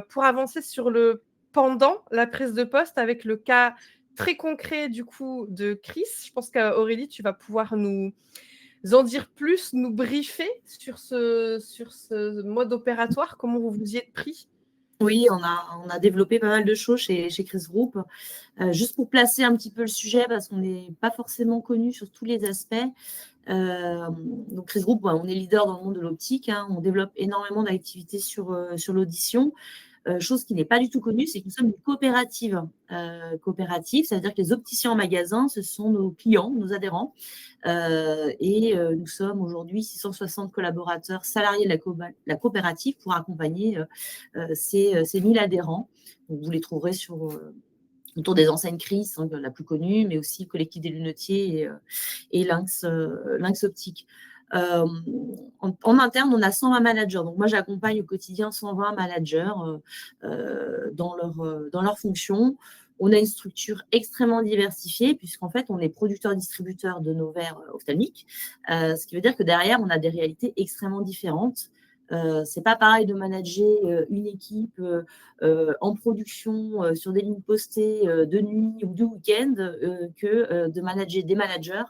Pour avancer sur le pendant la prise de poste avec le cas très concret du coup de Chris, je pense qu'Aurélie, tu vas pouvoir nous en dire plus, nous briefer sur ce mode opératoire, comment vous vous y êtes pris. Oui, on a développé pas mal de choses chez Chris Group. Juste pour placer un petit peu le sujet, parce qu'on n'est pas forcément connu sur tous les aspects. Donc Chris Group, on est leader dans le monde de l'optique. On développe énormément d'activités sur l'audition. Chose qui n'est pas du tout connue, c'est que nous sommes une coopérative. Coopérative, ça veut dire que les opticiens en magasin, ce sont nos clients, nos adhérents. Nous sommes aujourd'hui 660 collaborateurs salariés de la coopérative pour accompagner ces 1000 adhérents. Donc, vous les trouverez autour des enseignes Chris, la plus connue, mais aussi Collectif des Lunetiers et Lynx Optique. En interne, on a 120 managers. Donc, moi, j'accompagne au quotidien 120 managers dans leur fonction. On a une structure extrêmement diversifiée puisqu'en fait, on est producteur-distributeur de nos verres ophtalmiques. Ce qui veut dire que derrière, on a des réalités extrêmement différentes. C'est pas pareil de manager une équipe en production sur des lignes postées de nuit ou de week-end que de manager des managers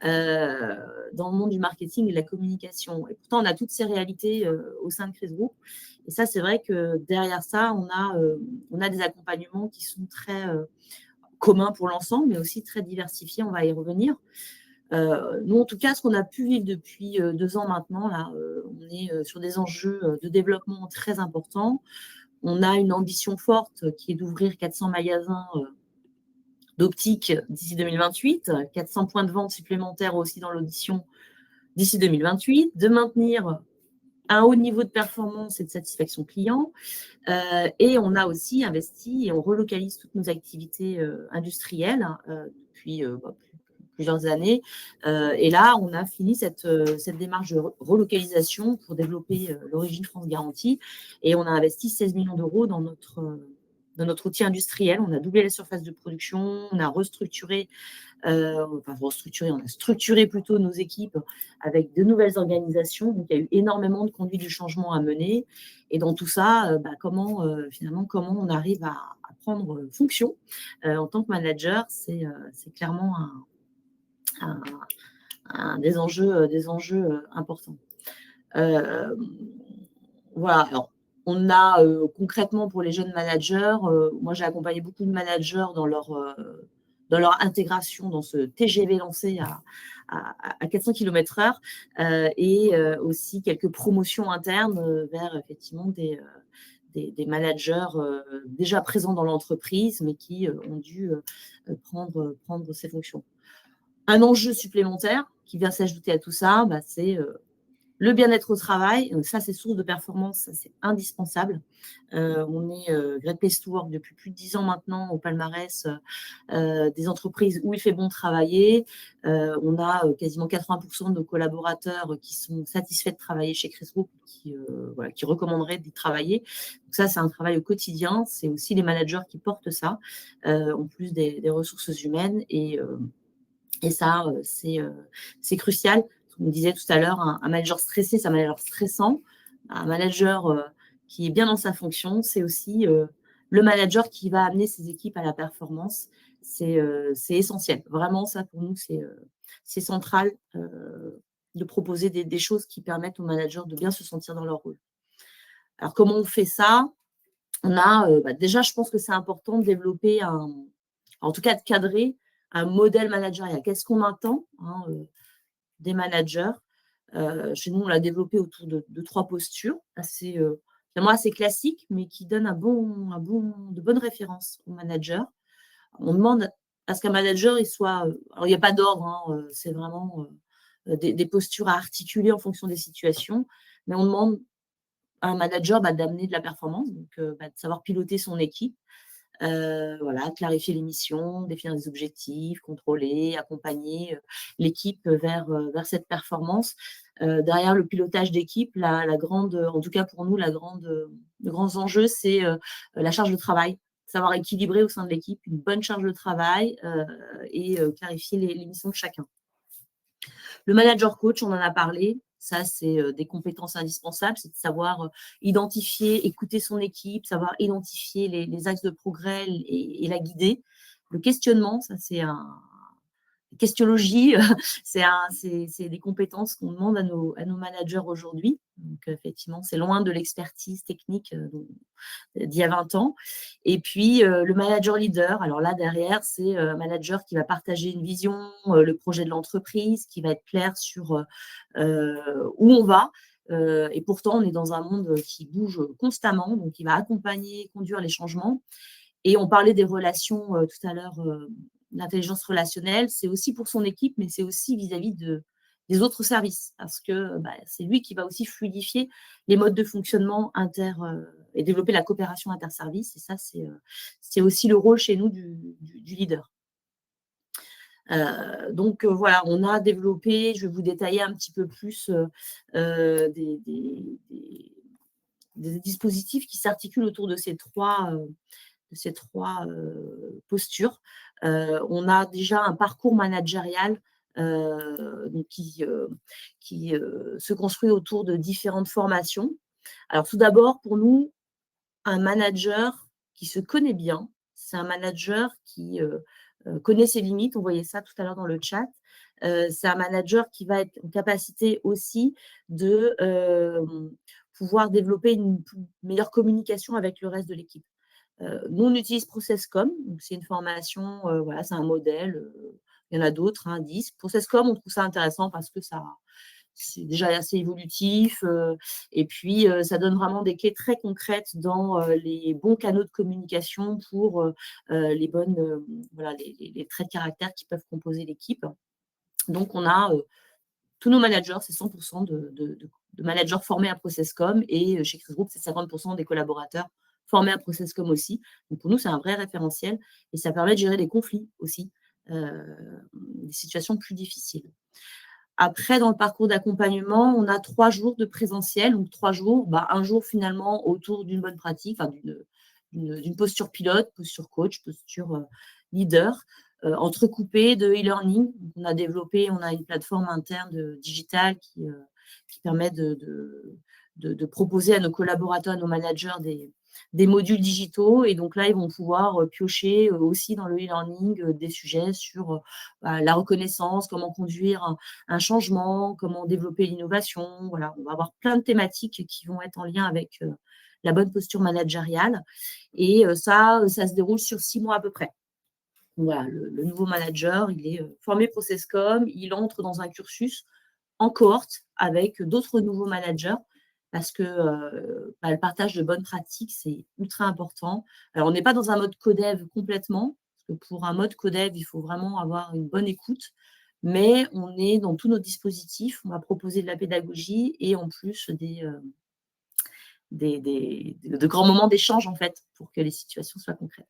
dans le monde du marketing et de la communication. Et pourtant, on a toutes ces réalités au sein de Chris Group. Et ça, c'est vrai que derrière ça, on a des accompagnements qui sont très communs pour l'ensemble, mais aussi très diversifiés. On va y revenir. Nous, en tout cas, ce qu'on a pu vivre depuis 2 ans maintenant, là, on est sur des enjeux de développement très importants. On a une ambition forte qui est d'ouvrir 400 magasins d'optique d'ici 2028, 400 points de vente supplémentaires aussi dans l'audition d'ici 2028, de maintenir un haut niveau de performance et de satisfaction client. Et on a aussi investi et on relocalise toutes nos activités industrielles depuis plusieurs années. Et là, on a fini cette démarche de relocalisation pour développer l'Origine France Garantie. Et on a investi 16 millions d'euros dans notre outil industriel. On a doublé la surface de production, on a restructuré, on a structuré plutôt nos équipes avec de nouvelles organisations. Donc, il y a eu énormément de conduite du changement à mener. Et dans tout ça, comment on arrive à prendre fonction en tant que manager, c'est clairement des enjeux importants. Voilà. Alors, on a concrètement pour les jeunes managers, moi j'ai accompagné beaucoup de managers dans leur intégration dans ce TGV lancé à 400 km/h et aussi quelques promotions internes vers effectivement des managers déjà présents dans l'entreprise mais qui ont dû prendre ces fonctions. Un enjeu supplémentaire qui vient s'ajouter à tout ça, c'est le bien-être au travail. Ça, c'est source de performance, ça, c'est indispensable. On est Great Place to Work depuis plus de 10 ans maintenant au palmarès des entreprises où il fait bon travailler. On a quasiment 80% de nos collaborateurs qui sont satisfaits de travailler chez Chris Group, qui recommanderaient d'y travailler. Donc ça, c'est un travail au quotidien. C'est aussi les managers qui portent ça, en plus des ressources humaines. Et ça, c'est crucial. On disait tout à l'heure, un manager stressé, c'est un manager stressant. Un manager qui est bien dans sa fonction, c'est aussi le manager qui va amener ses équipes à la performance. C'est essentiel. Vraiment, ça, pour nous, c'est central de proposer des choses qui permettent aux managers de bien se sentir dans leur rôle. Alors, comment on fait ça? On a déjà, je pense que c'est important de développer en tout cas de cadrer un modèle managérial. Qu'est-ce qu'on attend des managers? Chez nous, on l'a développé autour de 3 postures, finalement assez classiques, mais qui donnent de bonnes références aux managers. On demande à ce qu'un manager, il soit... alors, il n'y a pas d'ordre, c'est vraiment des postures à articuler en fonction des situations, mais on demande un manager, d'amener de la performance, donc de savoir piloter son équipe, voilà, clarifier les missions, définir des objectifs, contrôler, accompagner l'équipe vers cette performance. Derrière le pilotage d'équipe, la grande, en tout cas pour nous, le grand enjeu, c'est la charge de travail. Savoir équilibrer au sein de l'équipe une bonne charge de travail et clarifier les missions de chacun. Le manager coach, on en a parlé. Ça, c'est des compétences indispensables, c'est de savoir identifier, écouter son équipe, savoir identifier les axes de progrès et la guider. Le questionnement, ça, c'est questionologie, c'est des compétences qu'on demande à nos managers aujourd'hui. Donc, effectivement, c'est loin de l'expertise technique d'il y a 20 ans. Et puis, le manager leader, alors là, derrière, c'est un manager qui va partager une vision, le projet de l'entreprise, qui va être clair sur où on va. Et pourtant, on est dans un monde qui bouge constamment, donc il va accompagner, conduire les changements. Et on parlait des relations tout à l'heure, l'intelligence relationnelle, c'est aussi pour son équipe, mais c'est aussi vis-à-vis des autres services, parce que c'est lui qui va aussi fluidifier les modes de fonctionnement et développer la coopération interservices. Et ça, c'est aussi le rôle chez nous du leader. Donc voilà, on a développé, je vais vous détailler un petit peu plus des dispositifs qui s'articulent autour de ces trois postures. On a déjà un parcours managérial qui se construit autour de différentes formations. Alors tout d'abord, pour nous, un manager qui se connaît bien, c'est un manager qui connaît ses limites. On voyait ça tout à l'heure dans le chat. C'est un manager qui va être en capacité aussi de pouvoir développer une meilleure communication avec le reste de l'équipe. Nous, on utilise ProcessCom, donc c'est une formation, voilà, c'est un modèle, il y en a d'autres, 10. ProcessCom, on trouve ça intéressant parce que c'est déjà assez évolutif, et puis ça donne vraiment des clés très concrètes dans les bons canaux de communication pour les traits de caractère qui peuvent composer l'équipe. Donc, on a tous nos managers, c'est 100% de managers formés à ProcessCom, et chez Chris Group, c'est 50% des collaborateurs formés à ProcessCom aussi. Donc, pour nous, c'est un vrai référentiel et ça permet de gérer des conflits aussi, des situations plus difficiles. Après, dans le parcours d'accompagnement, on a 3 jours de présentiel, donc 3 jours, un jour finalement autour d'une bonne pratique, d'une posture pilote, posture coach, posture leader, entrecoupée de e-learning. On a une plateforme interne digitale qui permet de proposer à nos collaborateurs, à nos managers des modules digitaux, et donc là, ils vont pouvoir piocher aussi dans le e-learning des sujets sur la reconnaissance, comment conduire un changement, comment développer l'innovation. Voilà, on va avoir plein de thématiques qui vont être en lien avec la bonne posture managériale, et ça se déroule sur 6 mois à peu près. Voilà, le nouveau manager, il est formé ProcessCom, il entre dans un cursus en cohorte avec d'autres nouveaux managers, parce que le partage de bonnes pratiques, c'est ultra important. Alors, on n'est pas dans un mode codev complètement, parce que pour un mode codev, il faut vraiment avoir une bonne écoute, mais on est dans tous nos dispositifs, on va proposer de la pédagogie et en plus de grands moments d'échange, en fait, pour que les situations soient concrètes.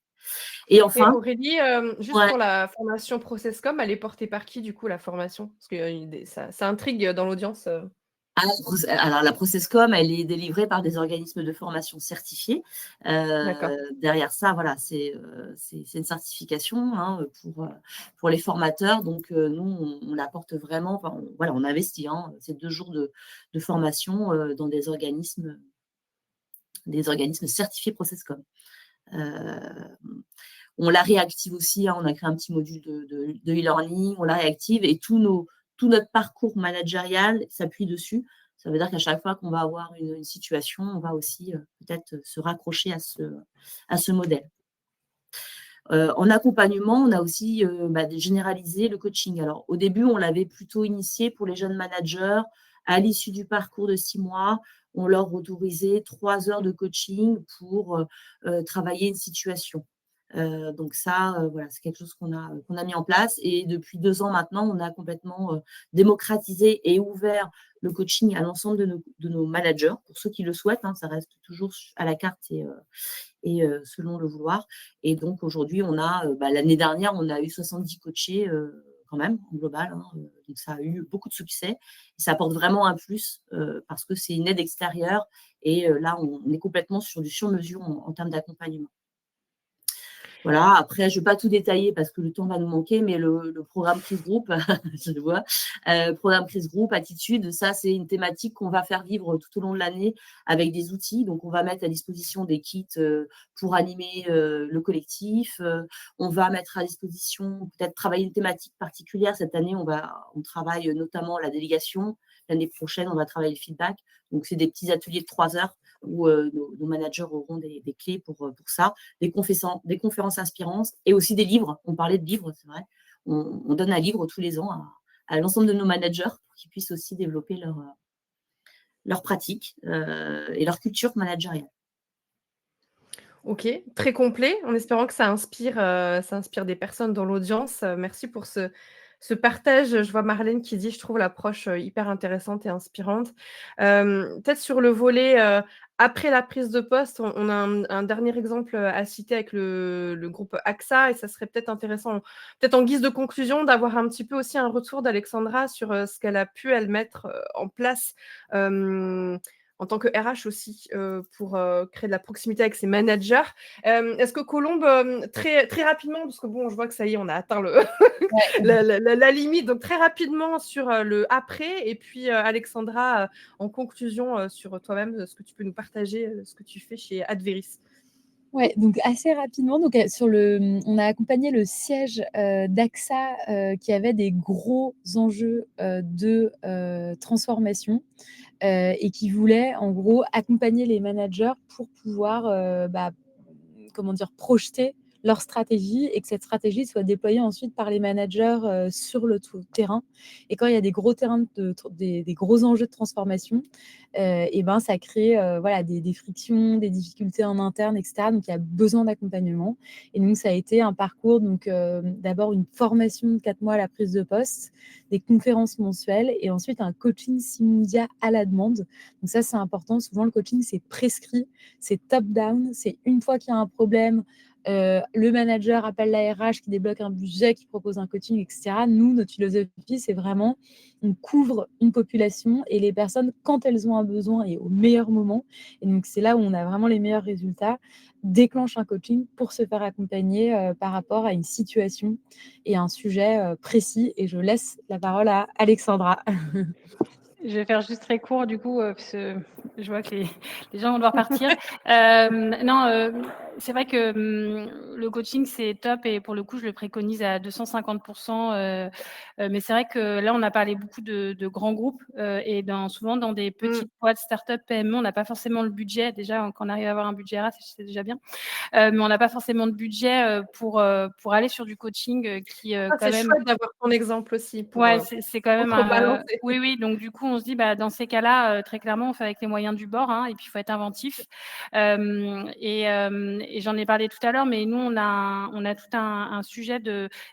Et enfin… Et Aurélie, juste pour la formation ProcessCom, elle est portée par qui, du coup, la formation? Parce que ça intrigue dans l'audience. Alors, la ProcessCom, elle est délivrée par des organismes de formation certifiés. Derrière ça, voilà, c'est une certification pour les formateurs. Donc, nous, on l'apporte vraiment. On investit. C'est 2 jours de formation dans des organismes certifiés ProcessCom. On la réactive aussi. On a créé un petit module de e-learning. On la réactive et tout notre parcours managérial s'appuie dessus. Ça veut dire qu'à chaque fois qu'on va avoir une situation, on va aussi peut-être se raccrocher à ce modèle. En accompagnement, on a aussi généralisé le coaching. Alors, au début, on l'avait plutôt initié pour les jeunes managers. À l'issue du parcours de 6 mois, on leur autorisait 3 heures de coaching pour travailler une situation. Donc ça, voilà, c'est quelque chose qu'on a mis en place et depuis 2 ans maintenant, on a complètement, démocratisé et ouvert le coaching à l'ensemble de nos managers, pour ceux qui le souhaitent, hein, ça reste toujours à la carte et selon le vouloir et donc aujourd'hui, on a, l'année dernière, on a eu 70 coachés, quand même, en global, hein, donc ça a eu beaucoup de succès et ça apporte vraiment un plus, parce que c'est une aide extérieure et là, on est complètement sur du sur-mesure en termes d'accompagnement. Voilà, après, je ne vais pas tout détailler parce que le temps va nous manquer, mais le programme Crise Group, je le vois, programme Crise Group, Attitude, ça, c'est une thématique qu'on va faire vivre tout au long de l'année avec des outils. Donc, on va mettre à disposition des kits pour animer le collectif. On va mettre à disposition, peut-être travailler une thématique particulière. Cette année, on travaille notamment la délégation. L'année prochaine, on va travailler le feedback. Donc, c'est des petits ateliers de 3 heures où nos managers auront des clés pour ça, des conférences inspirantes et aussi des livres. On parlait de livres, c'est vrai. On donne un livre tous les ans à l'ensemble de nos managers pour qu'ils puissent aussi développer leur pratique et leur culture managériale. OK, très complet, en espérant que ça inspire des personnes dans l'audience. Merci pour ce partage. Je vois Marlène qui dit: «Je trouve l'approche, hyper intéressante et inspirante». Peut-être sur le volet, après la prise de poste, on a un dernier exemple, à citer avec le groupe AXA et ça serait peut-être intéressant, peut-être en guise de conclusion, d'avoir un petit peu aussi un retour d'Alexandra sur, ce qu'elle a pu, elle, mettre, en place, en tant que RH aussi, pour, créer de la proximité avec ses managers. Est-ce que Colombe, très très rapidement, parce que bon, je vois que ça y est, on a atteint le Ouais. la limite, donc très rapidement sur, le après et puis, Alexandra, en conclusion, sur toi-même, ce que tu peux nous partager, ce que tu fais chez Adveris? Ouais, donc assez rapidement, donc on a accompagné le siège, d'AXA, qui avait des gros enjeux, de, transformation, et qui voulait en gros accompagner les managers pour pouvoir, comment dire? Projeter leur stratégie et que cette stratégie soit déployée ensuite par les managers, sur le terrain et quand il y a des gros terrains des gros enjeux de transformation, et ben, ça crée, voilà des frictions, des difficultés en interne et cetera, donc il y a besoin d'accompagnement et donc ça a été un parcours donc, d'abord une formation de 4 mois à la prise de poste, des conférences mensuelles et ensuite un coaching simultané à la demande. Donc ça, c'est important. Souvent, le coaching, c'est prescrit, c'est top-down, c'est une fois qu'il y a un problème, le manager appelle la RH qui débloque un budget, qui propose un coaching, et cetera. Nous, notre philosophie, c'est vraiment, on couvre une population et les personnes, quand elles ont un besoin et au meilleur moment, et donc c'est là où on a vraiment les meilleurs résultats, déclenche un coaching pour se faire accompagner, par rapport à une situation et un sujet, précis et je laisse la parole à Alexandra. Je vais faire juste très court du coup, parce que je vois que les gens vont devoir partir. Non, c'est vrai que le coaching, c'est top et pour le coup, je le préconise à 250 %. Mais c'est vrai que là, on a parlé beaucoup de grands groupes et souvent dans des petites boîtes, start-up, PME, on n'a pas forcément le budget. Déjà, quand on arrive à avoir un budget RH, c'est déjà bien. Mais on n'a pas forcément de budget pour aller sur du coaching qui quand C'est même. chouette d'avoir ton exemple aussi pour, Ouais, c'est quand même contrebalancer. oui, oui, donc du coup, on se dit, dans ces cas-là, très clairement, on fait avec les moyens du bord, hein, et puis il faut être inventif. Et j'en ai parlé tout à l'heure, mais nous, on a tout un sujet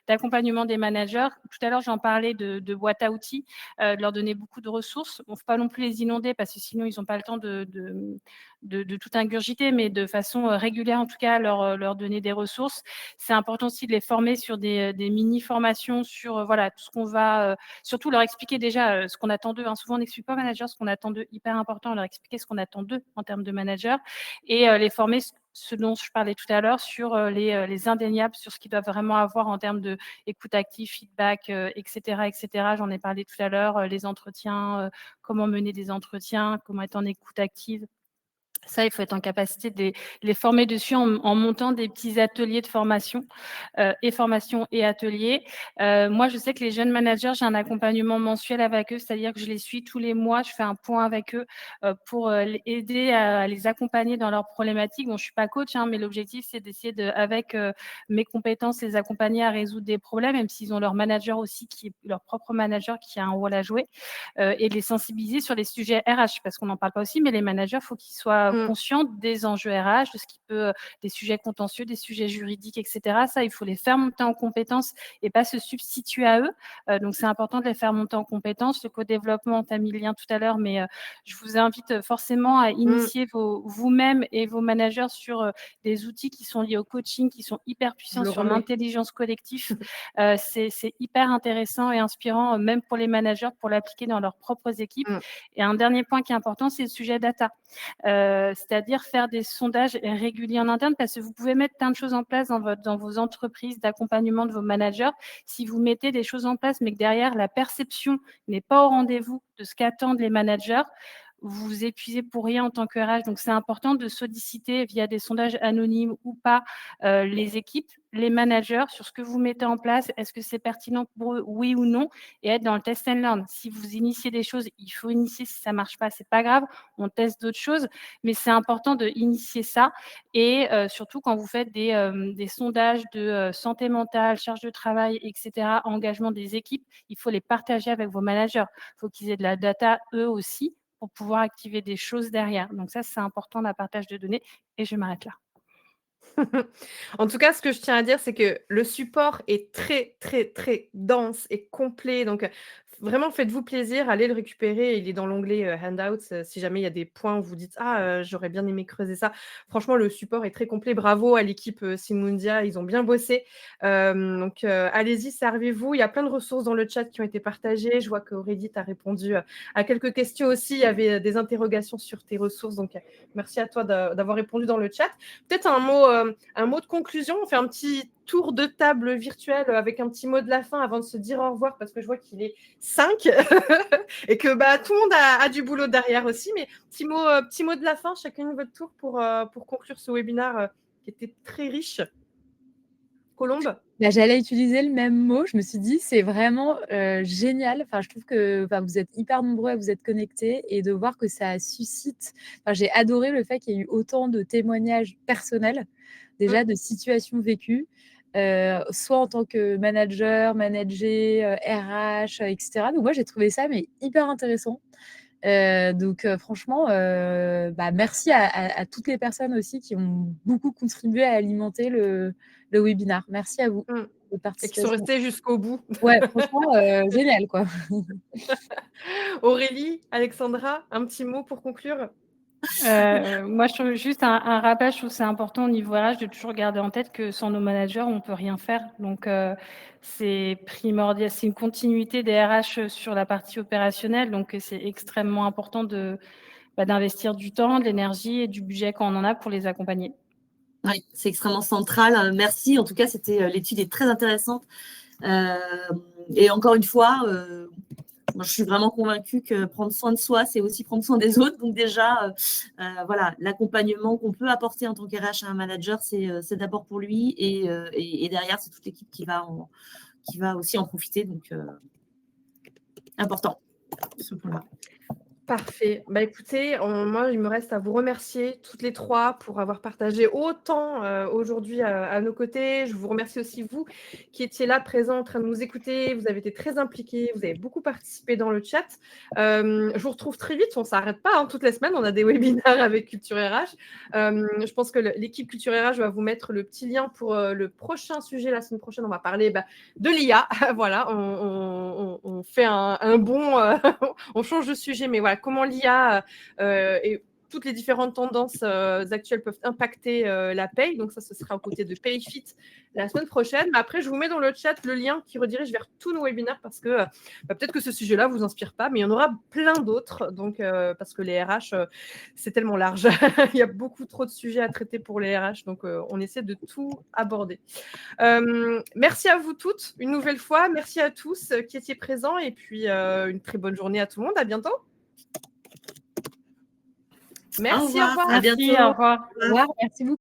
d'accompagnement des managers. Tout à l'heure, j'en parlais de boîte à outils, de leur donner beaucoup de ressources. On ne faut pas non plus les inonder parce que sinon, ils n'ont pas le temps de tout ingurgiter, mais de façon régulière, en tout cas, leur donner des ressources. C'est important aussi de les former sur des mini-formations sur voilà, tout ce qu'on va, surtout leur expliquer déjà ce qu'on attend d'eux. Hein. Souvent, on n'explique pas aux managers ce qu'on attend d'eux, hyper important, leur expliquer ce qu'on attend d'eux en termes de manager et les former, ce dont je parlais tout à l'heure, sur les indéniables, sur ce qu'ils doivent vraiment avoir en termes d'écoute active, feedback, etc., etc. J'en ai parlé tout à l'heure, les entretiens, comment mener des entretiens, comment être en écoute active. Ça, il faut être en capacité de les former dessus en montant des petits ateliers de formation et ateliers. Moi, je sais que les jeunes managers, j'ai un accompagnement mensuel avec eux, c'est-à-dire que je les suis tous les mois, je fais un point avec eux pour les aider à les accompagner dans leurs problématiques. Bon, je ne suis pas coach, hein, mais l'objectif, c'est d'essayer, avec mes compétences, les accompagner à résoudre des problèmes, même s'ils ont leur manager aussi, leur propre manager qui a un rôle à jouer, et de les sensibiliser sur les sujets RH, parce qu'on n'en parle pas aussi, mais les managers, il faut qu'ils soient conscientes des enjeux RH, de ce qui peut, des sujets contentieux, des sujets juridiques, etc. Ça, il faut les faire monter en compétences et pas se substituer à eux. Donc, c'est important de les faire monter en compétences. Le co-développement, tu as mis le lien tout à l'heure, mais je vous invite forcément à initier vous-même et vos managers sur des outils qui sont liés au coaching, qui sont hyper puissants sur l'intelligence collective. C'est hyper intéressant et inspirant, même pour les managers, pour l'appliquer dans leurs propres équipes. Et un dernier point qui est important, c'est le sujet data. C'est-à-dire faire des sondages réguliers en interne, parce que vous pouvez mettre plein de choses en place dans vos entreprises d'accompagnement de vos managers. Si vous mettez des choses en place, mais que derrière, la perception n'est pas au rendez-vous de ce qu'attendent les managers, vous vous épuisez pour rien en tant que RH. Donc, c'est important de solliciter via des sondages anonymes ou pas les équipes, les managers sur ce que vous mettez en place. Est-ce que c'est pertinent pour eux, oui ou non, et être dans le test and learn. Si vous initiez des choses, il faut initier. Si ça ne marche pas, ce n'est pas grave. On teste d'autres choses, mais c'est important de initier ça. Et surtout, quand vous faites des sondages de santé mentale, charge de travail, etc., engagement des équipes, il faut les partager avec vos managers. Il faut qu'ils aient de la data, eux aussi, pour pouvoir activer des choses derrière. Donc ça, c'est important, le partage de données. Et je m'arrête là. En tout cas, ce que je tiens à dire, c'est que le support est très, très, très dense et complet. Donc, vraiment, faites-vous plaisir, allez le récupérer. Il est dans l'onglet Handouts. Si jamais il y a des points où vous dites « Ah, j'aurais bien aimé creuser ça ». Franchement, le support est très complet. Bravo à l'équipe Simundia, ils ont bien bossé. Donc, allez-y, servez-vous. Il y a plein de ressources dans le chat qui ont été partagées. Je vois qu'Aurélie t'a répondu à quelques questions aussi. Il y avait des interrogations sur tes ressources. Donc, merci à toi d'avoir répondu dans le chat. Peut-être un mot de conclusion. On fait un petit tour de table virtuel avec un petit mot de la fin avant de se dire au revoir, parce que je vois qu'il est 5 et que tout le monde a du boulot derrière aussi. Mais petit mot de la fin, chacun de votre tour pour conclure ce webinaire qui était très riche. Colombe? J'allais utiliser le même mot. Je me suis dit, c'est vraiment génial. Enfin, je trouve que vous êtes hyper nombreux à vous être connectés, et de voir que ça suscite. J'ai adoré le fait qu'il y ait eu autant de témoignages personnels, déjà de situations vécues, soit en tant que manager, managé, RH, etc. Donc moi, j'ai trouvé ça hyper intéressant. Donc franchement, merci à toutes les personnes aussi qui ont beaucoup contribué à alimenter le webinaire. Merci à vous de participer. Et qui sont restés jusqu'au bout. Ouais, franchement, génial, quoi. Aurélie, Alexandra, un petit mot pour conclure? Moi, je trouve juste un rappel, je trouve que c'est important au niveau RH de toujours garder en tête que sans nos managers, on ne peut rien faire. Donc, c'est primordial. C'est une continuité des RH sur la partie opérationnelle. Donc, c'est extrêmement important d'investir du temps, de l'énergie et du budget quand on en a pour les accompagner. Oui, c'est extrêmement central. Merci. En tout cas, l'étude est très intéressante. Et encore une fois, moi, je suis vraiment convaincue que prendre soin de soi, c'est aussi prendre soin des autres. Donc déjà, voilà, l'accompagnement qu'on peut apporter en tant qu'RH à un manager, c'est d'abord pour lui, et derrière, c'est toute l'équipe qui va aussi en profiter. Donc, important, ce point-là. Parfait. Écoutez, moi, il me reste à vous remercier toutes les trois pour avoir partagé autant aujourd'hui à nos côtés. Je vous remercie aussi, vous, qui étiez là, présents, en train de nous écouter. Vous avez été très impliqués, vous avez beaucoup participé dans le chat. Je vous retrouve très vite, on ne s'arrête pas toutes les semaines. On a des webinaires avec Culture RH. Je pense que l'équipe Culture RH va vous mettre le petit lien pour le prochain sujet. La semaine prochaine, on va parler de l'IA. Voilà, on fait un bond, on change de sujet, mais voilà, comment l'IA et toutes les différentes tendances actuelles peuvent impacter la paye. Donc ça, ce sera aux côtés de PayFit la semaine prochaine. Mais après, je vous mets dans le chat le lien qui redirige vers tous nos webinaires, parce que peut-être que ce sujet-là ne vous inspire pas, mais il y en aura plein d'autres. Donc, parce que les RH, c'est tellement large. Il y a beaucoup trop de sujets à traiter pour les RH. Donc, on essaie de tout aborder. Merci à vous toutes une nouvelle fois. Merci à tous qui étiez présents. Et puis, une très bonne journée à tout le monde. À bientôt. Merci, au revoir. À bientôt. Merci, au revoir. Au revoir, merci beaucoup.